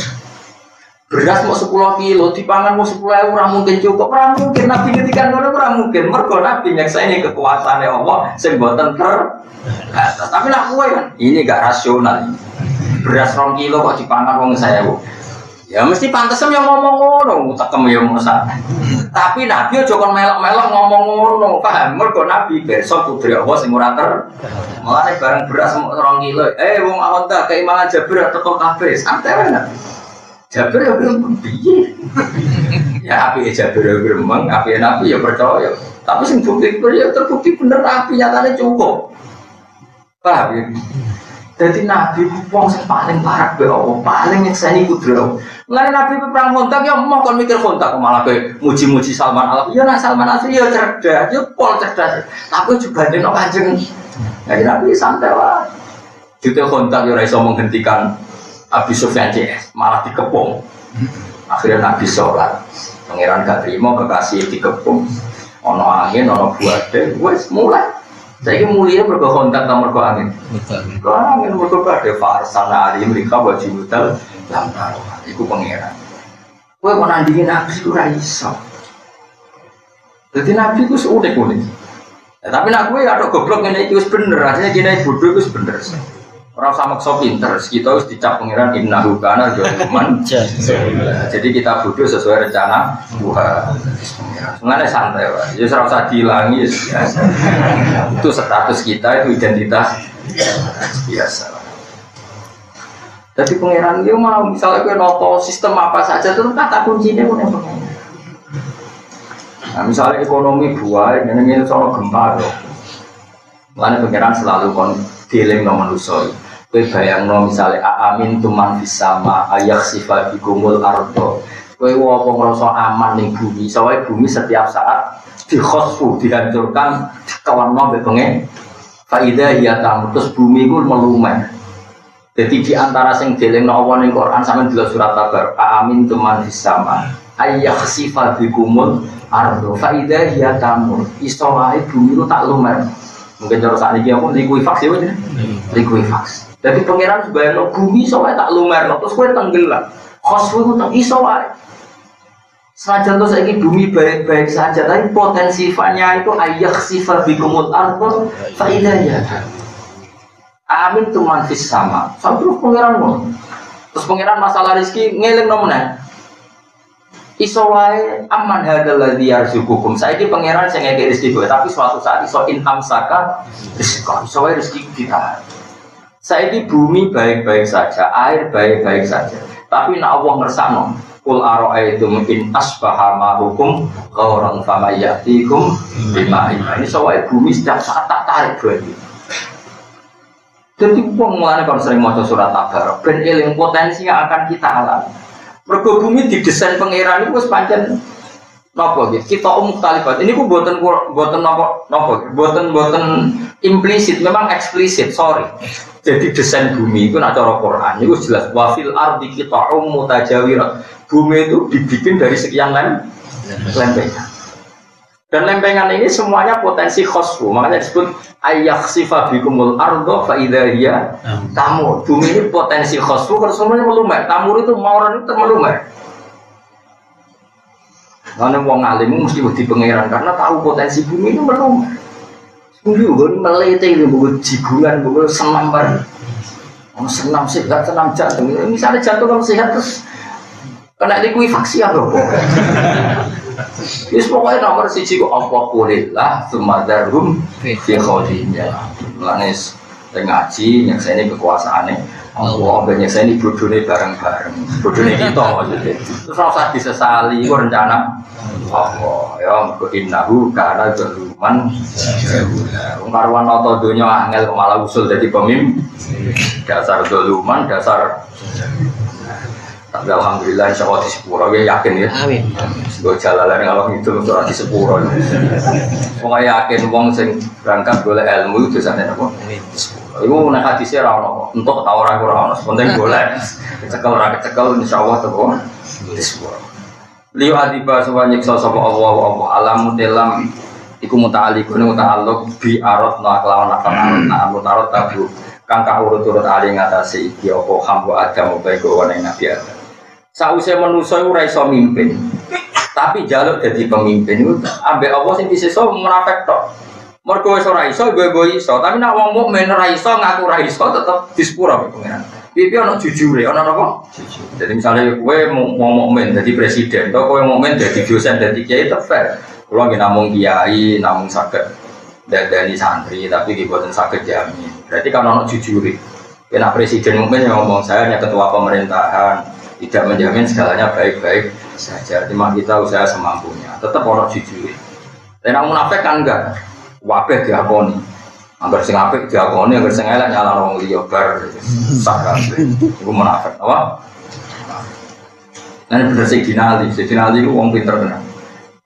Beras mau 10 kilo, dipangan mau 10.000 ora mungkin cukup. Ora mungkin Nabi ngendikan ngono ora mungkin. Mergo Nabi nyakseni kekuasaane Allah sing boten terbatas. Tapi nak kowe kan ini enggak rasional. Beras 2 kilo kok dipangan wong 1.000. Ya mesti pantesan yang ngomong ngono, tekem ya Musa. Tapi Nabi aja kon melok-melok ngomong ngono, paham? Mergo Nabi besok putri Allah sing ora ter. Mulane bareng beras 2 kilo. Wong awon ta keimangan Jabir teko kabeh. Santai wae Nabi. Jabir ya belum piye. Ya api Jabir ya gremeng, api Nabi ya percaya. Tapi sing bukti ya terbukti bener api nyatane cukup. Paham ya? Jadi Nabi wong sing paling parah be Allah, paling nyekseni kudrat. Mulane Nabi perang kontak ya mau kon mikir kontak malah ke muji-muji Salman Al. Ya nak Salman Al ya cerdas, ya pol cerdas. Tapi juga dene Kanjeng. Jadi Nabi santai wae. Dite kontak ya ora iso menghentikan Abi Sufyan CS, malah dikepung. Akhirnya Nabi sholat. Pangeran gak terima kekasih dikepung. Ono angin, ono buade, wes mulai. Saya ini mulia berkohontak sama mergo angin. Mergo angin mergo ada farsana ali mereka wajib mutal dalam taruhan. Iku pangeran. Kowe mau nandingin Nabi itu raiso. Jadi Nabi itu unik-unik. Tapi nak kowe ada goblok ngene iki wis bener. Rasanya kene bodoh itu bener. Orang sama sok pinter, kita harus dicap pengiran innahu kana jaluman. Jadi kita bodoh sesuai rencana Tuhan. Sebenarnya santai, Pak. Ya ora usah dihilangi ya. Itu status kita, itu identitas biasa. Jadi pengiran dia mau misalnya kita noto sistem apa saja itu kata kuncinya punya pengiran. Nah, misalnya ekonomi buah, ini soal gempa loh. Makanya pengiran selalu dealing no manusia. Kowe bayangno misale amin tuman bisama ayak sifat bikumul ardo. Kowe apa ngrasa aman ning bumi, soalnya bumi setiap saat dikhosfu, dihancurkan, dikewanno mbek pengen. Faida ya terus bumi ku melumet. Jadi di antara sing delengno Allah ning Quran sampeyan delok surat Tabar, amin tuman bisama ayak sifat bikumul ardo. Faida ya tamur. Iso wae bumi ku tak lumet. Mungkin cara saat ini aku likuifaks ya wajah likuifaks. Jadi pangeran sebagai bumi soalnya tak lumer, terus kue tenggelam. Khosfu itu teng iso wae. Saja tuh saya bumi baik-baik saja, tapi potensinya itu ayak sifat bikumul ardo faidahnya. Amin tuh manfis sama. Terus pangeran terus pangeran masalah rezeki ngeleng nomornya. Isowai aman hadalah dia sukukum. Saya ini pangeran saya ngekek rezeki, tapi suatu saat iso inham saka rezeki. Isowai rezeki kita. Saya ini bumi baik-baik saja, air baik-baik saja. Tapi nak Allah ngersano. Kul aro'aitum in asbaha ma'hukum ghauran fama ya'tikum bima'in. Ini soalnya bumi setiap saat tak tarik berarti. Jadi uang mulanya kalau sering maca surat Tabarok ben eling potensi yang akan kita alami. Mergo bumi didesain pangeran itu wis pancen napa nggih? Kita talibat. Ini ku boten implisit, memang eksplisit, sorry. Jadi desain bumi itu nak cara Quran itu jelas wafil ardi qita'um mutajawirat. Bumi itu dibikin dari sekian lempengan. Dan lempengan ini semuanya potensi khosfu. Makanya disebut ayakhsifa bikumul ardo fa idza hiya tamur. Bumi ini potensi khosfu kalau semuanya melumer. Tamur itu mauran itu melumer. Karena wong alim mesti wedi pangeran karena tahu potensi bumi itu melumer. Bumi melete itu bukan jibulan, bukan senambar. Senam sehat, senam jantung. Misalnya jantung kamu sehat terus kena likuifaksi ya loh. Terus pokoknya nomor siji kok apa kulillah sumadarhum fi khawdinya. Lanes ngaji yang saya ini kekuasaannya. Allah banyak saya ini bodone bareng-bareng. Bodone kita maksudnya. Terus rasa disesali itu rencana Allah ya innahu kana zaluman jahula. Karwan nata donya angel malah usul dadi pemimpin. Dasar zaluman, dasar. Tapi alhamdulillah insyaallah di sepuro ya yakin ya. Amin. Go jalalan kalau itu untuk di sepuro. Pokoknya yakin wong sing berangkat golek ilmu itu biasane apa? Di sepuro. Iku nek hadise ra ono, untuk ta ora ono, penting golek. Kecekel ra kecekel insyaallah teko di sepuro. Liu adiba suwa nyiksa sapa Allah alamu dalam iku muta'alliqun muta'alluq bi arad na kelawan akan mutarad tabu kang kaurut-urut ali ngatasi iki apa hamba Adam bae gowane Nabi Adam. Sausé manusa iku ora iso mimpin. Tapi jaluk dadi pemimpin iku ambek Allah sing disesa munafik tok. Mergo wis ora iso gue iso, tapi nek wong mukmin ora iso ngaku ora iso tetep dispura pengiran. Pipi ana jujure, ana apa? Jujur. Jadi misalnya kowe mau mukmin dadi presiden, atau kowe mukmin dadi dosen, dadi kiai tetep fair. Kulo nggih namung kiai, namung saged dadani santri, tapi nggih boten saged jamin. Berarti kan ana jujure. Nek presiden mukmin yang ngomong saya hanya ketua pemerintahan, tidak menjamin segalanya baik-baik saja. Cuma kita usaha semampunya. Tetap ana jujure. Nek munafik kan enggak. Wabeh diakoni. Angger sing apik diakoni, angger sing elek nyalahno wong liya bar. Sak kabeh. Iku munafik, apa? Nah, bener Sayyidina Ali itu wong pinter tenan.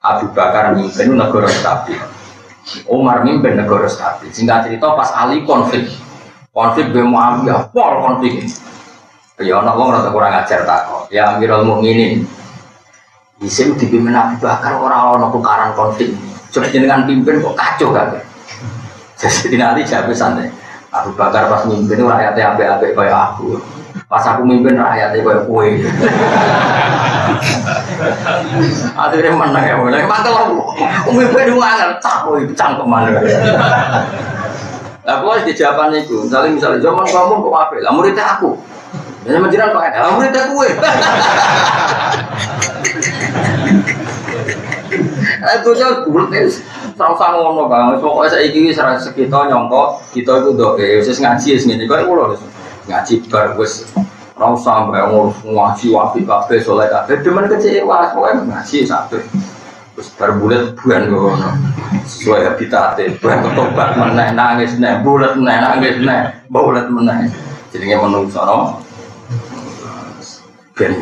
Abu Bakar mimpin negara stabil. Umar mimpin negara stabil. Singkat cerita pas Ali konflik be Muawiyah, pol konflik. Ya ana wong rada kurang ajar takok. Ya Amirul Mukminin. Isim dipimpin Abu Bakar ora ana tukaran konflik. Coba jenengan pimpin kok kacau kan? Jadi nanti jawab santai. Abu Bakar pas mimpin rakyatnya abe-abe kayak aku. Pas aku mimpin rakyatnya kayak kue. Akhirnya menang ya, menang. Mantel aku mimpin dua angin, cakoi, cangkeman. Aku harus dijawabannya itu. Misalnya zaman kamu kok abe, lah muridnya aku. Jadi menjiran kok ada, lah muridnya kue. Itu nya bulet sama ngono banget. Pokoknya saya ini sekitar nyongkok kita itu doa. Wis ngaji wis ngene kok kula ngaji bar wis ora usah sampe ngaji wapi kabeh saleh kabeh demen kecewa pokoke ngaji sampe wis bar bulet buan ngono. Sesuai habitate, buan tobat meneh nangis neh bulet meneh nangis neh bulet meneh. Jenenge menungso no. Ben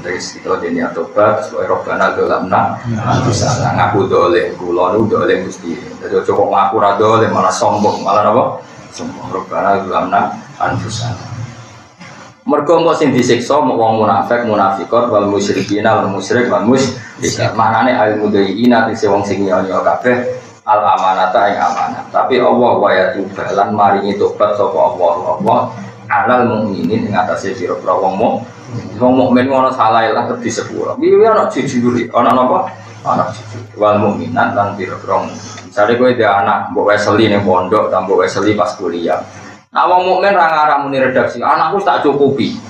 dari kita jadi atobat supaya robbana dolamna bisa ngaku doleh kula nu doleh mesti jadi cukup ngaku ra doleh malah sombong malah apa sombong robbana dolamna anfusana mergo engko sing disiksa wong munafik munafiqat wal musyrikin wal musyrik wal musyrik manane al mudayina sing wong sing nyonya kabeh al amanata ing amanat tapi Allah wa ya tubalan maringi tobat sapa Allah alal mukminin ing atase pira-pira wong Wong mukmin ngono salah lah terus di sepuro. Iki ana jujur, ana napa? Ana jujur. Wal mukminat lan pira-pira. Misale kowe dhe anak mbok weseli ning pondok, ta mbok weseli pas kuliah. Nah wong mukmin ra ngarah muni redaksi, anakku tak cukupi.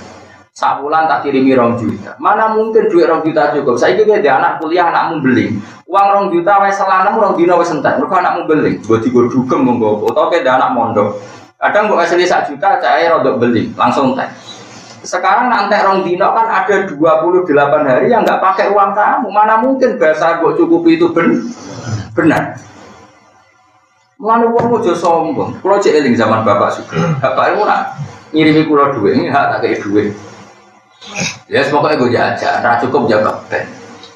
Sak bulan tak kirimi 2 juta. Mana mungkin duit 2 juta cukup? Saiki kowe dhe anak kuliah anakmu beli. Uang 2 juta wis selanem 2 dina wis entek. Mergo anakmu beli. Mbok digo dugem monggo. Utawa kowe dhe anak mondok. Kadang mbok weseli 1 juta cae rodok beli, langsung entek. Sekarang nanti rong dino kan ada 28 hari yang nggak pakai uang kamu. Mana mungkin bahasa gue cukupi itu benar. Mulane wong aja sombong. Kulo cek eling zaman bapak Sugeng. Bapak itu nak ngirimi kulo duit, ini hak tak kei duit. Ya pokoknya gue jajan, ra cukup jaga ben.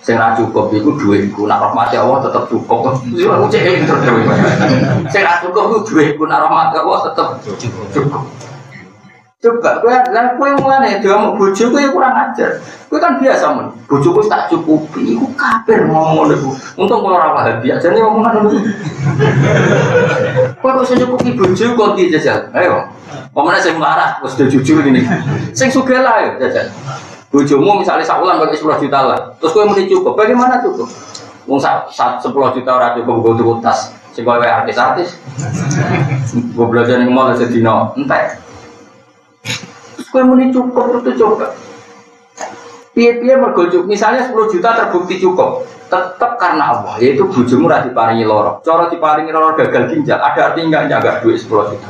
Sing ra cukup iku duitku, nak rahmati Allah tetap cukup. Wis aku cek eling terus. Sing ra cukup iku duitku, nak rahmati Allah tetap cukup. Coba, kowe mulane diomong bojoku ya kurang ajar. Kowe kan biasa men, bojoku tak cukupi, iku kafir ngomong niku. Untung kula ora paham biasa jane omongan ngono. Kowe kok cukupi bojoku kok iki jajal. Ayo. Pemene sing melarat wis jujur ngene. Sing sugih lah ya jajal. Bojomu misalnya sak wulan pakai 10 juta lah. Terus kowe muni cukup, bagaimana cukup? Wong 10 juta ora cukup nggo tuku tas. Sing kowe artis-artis. Gue belajar ning mall sedina entek. Kau muni cukup itu coba. Piye-piye mergo misalnya 10 juta terbukti cukup, tetap karena Allah, yaitu bojomu ra diparingi loro. Cara diparingi loro gagal ginjal, ada artinya enggak jaga duit 10 juta.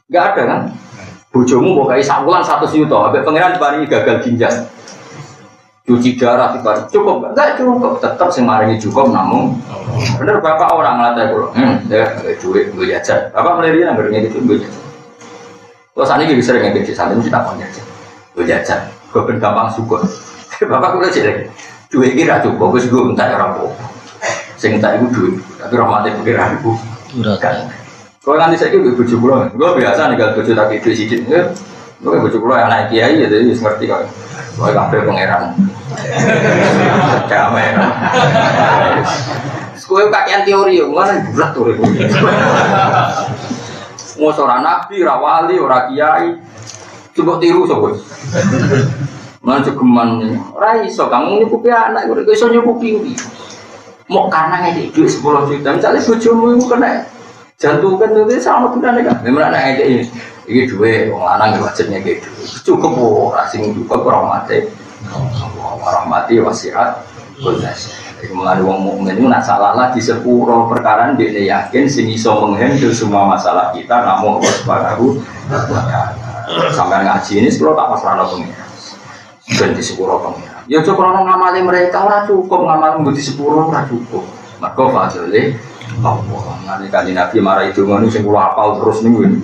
Enggak ada kan? Bojomu mbok kai sak wulan 100 juta, ambek pangeran diparingi gagal ginjal. Cuci darah diparingi cukup, enggak cukup, tetap sing maringi cukup namun. Bener bapak orang nglatih kula. Ya duit gue jajan. Bapak mliri nang ngene iki gue jajan. Kalau saat ini sering yang kecil, saat ini kita mau jajan. Gue jajan, gue ben gampang syukur. Bapak gue cek, duit ini ratu, bagus gue minta orang po. Saya minta ibu duit, tapi rahmatnya pikiran ibu. Kalau nanti saya gue bujuk pulau, gue biasa nih kalau bujuk tapi duit sedikit. Gue bujuk pulau yang naik kiai, jadi ngerti kok. Gue kabel pangeran. Damai. Gue kakian teori, mana berat tuh. Mau seorang nabi, rawali, orang kiai, coba tiru sobat. Mana cegeman, raiso kamu nyukupi anak, gue iso nyukupi ini. Mau karena ngedek duit 10 juta, misalnya bojomu itu kena jantungan itu sama tuh kan? Memang anak ngedek ini duit, orang lanang wajibnya gitu. Cukup asing juga kurang mati wasiat, belas. Mulai wong mukmin itu nak salah lah di sepuro perkara dia yakin sing iso menghandle semua masalah kita namun Allah Subhanahu wa taala. Sampai ngaji ini kalau tak pasrahno pengira. Ben di sepuro pengira. Ya coba orang ngamali mereka ora cukup ngamal di sepuro ora cukup. Mergo fadile Allah. Nalika Nabi marah itu ngono sing kula hafal terus niku.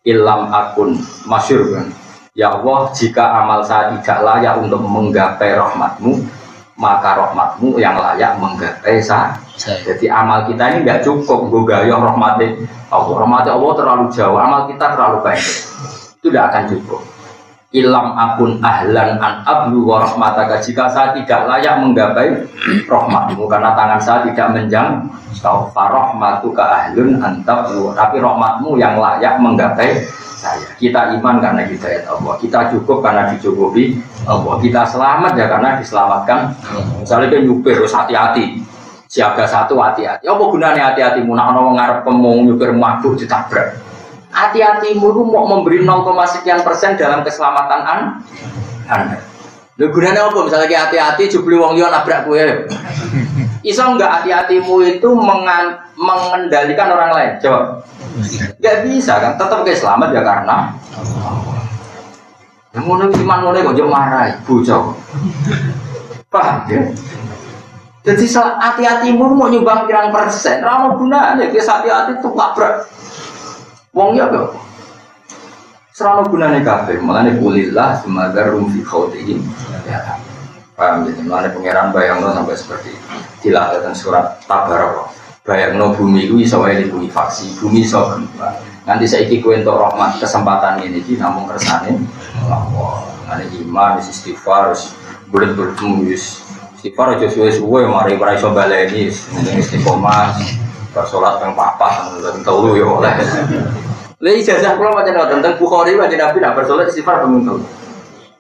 Ilam akun masyhur kan. Ya Allah, jika amal saya tidak layak untuk menggapai rahmat-Mu, maka rahmatmu yang layak menggapai saya. Jadi amal kita ini tidak cukup gaya rahmatnya Allah. Rahmatnya Allah terlalu jauh, amal kita terlalu baik. Itu tidak akan cukup. Ilam akun ahlan an ablu wa rahmataka, jika saya tidak layak menggapai rahmatmu karena tangan saya tidak menjangkau, farahmatuka ahlun antablu, tapi rahmatmu yang layak menggapai saya. Kita iman karena hidayat Allah, kita cukup karena dicukupi Allah, kita selamat ya karena diselamatkan. Misalnya dia nyupir harus hati-hati, siaga satu hati-hati. Apa gunanya hati-hatimu? Nak orang ngarep pemung nyupir mabuk ditabrak. Hati-hatimu itu mau memberi 0,sekian% dalam keselamatan Anda. Lha gunanya apa? Misalnya hati-hati jebule wong liya nabrak kowe. Iso enggak hati-hatimu itu mengendalikan orang lain? Coba. Enggak bisa kan? Tetap kayak selamat ya karena yang ngono iman ngono kok yo marah bocah. Paham ya? Jadi hati-hatimu mau nyumbang pirang persen, ora ono gunane. Ki hati-hati tuh nabrak wong ya kok. Serana gunane kabeh, mulane kulillah semadarum fi khawtihim. Ya. Paham ya? Mulane pangeran bayangno sampai seperti itu. Dilatihkan surat Tabarok. Bayangno bumi itu iso wae likuifaksi, bumi iso gempa. Nanti saiki kowe entuk rahmat kesempatan ini iki namung kersane Allah. Ane iman, istighfar, bulet-bulet istighfar aja suwe-suwe mari ora iso baleni istiqomah. Salat yang papat dan telu ya oleh. Lha ijazah kula macam tentang Bukhari wae Nabi nak bersolat istighfar pemimpin.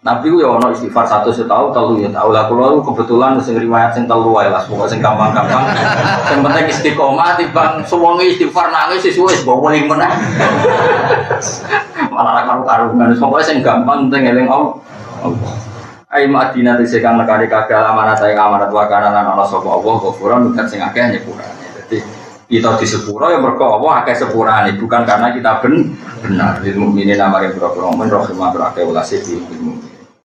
Nabi ku ya ono istighfar 100 tahun telu ya tahu lah kula kebetulan sing riwayat sing telu wae lah pokoke sing gampang-gampang sing penting istiqomah timbang suwunge istighfar nangis sesuk wis bawa ning meneh malah karu-karuan pokoke sing gampang penting eling Allah ai Madinah dise kang nekani kagal amanat ing amanat wakana lan ana sapa Allah ghafuran ugat sing akeh nyepurane dadi kita disepuro ya mergo Allah akeh sepurane bukan karena kita benar lil mukminin amare boro-boro men rahimah akeh ulase di ilmu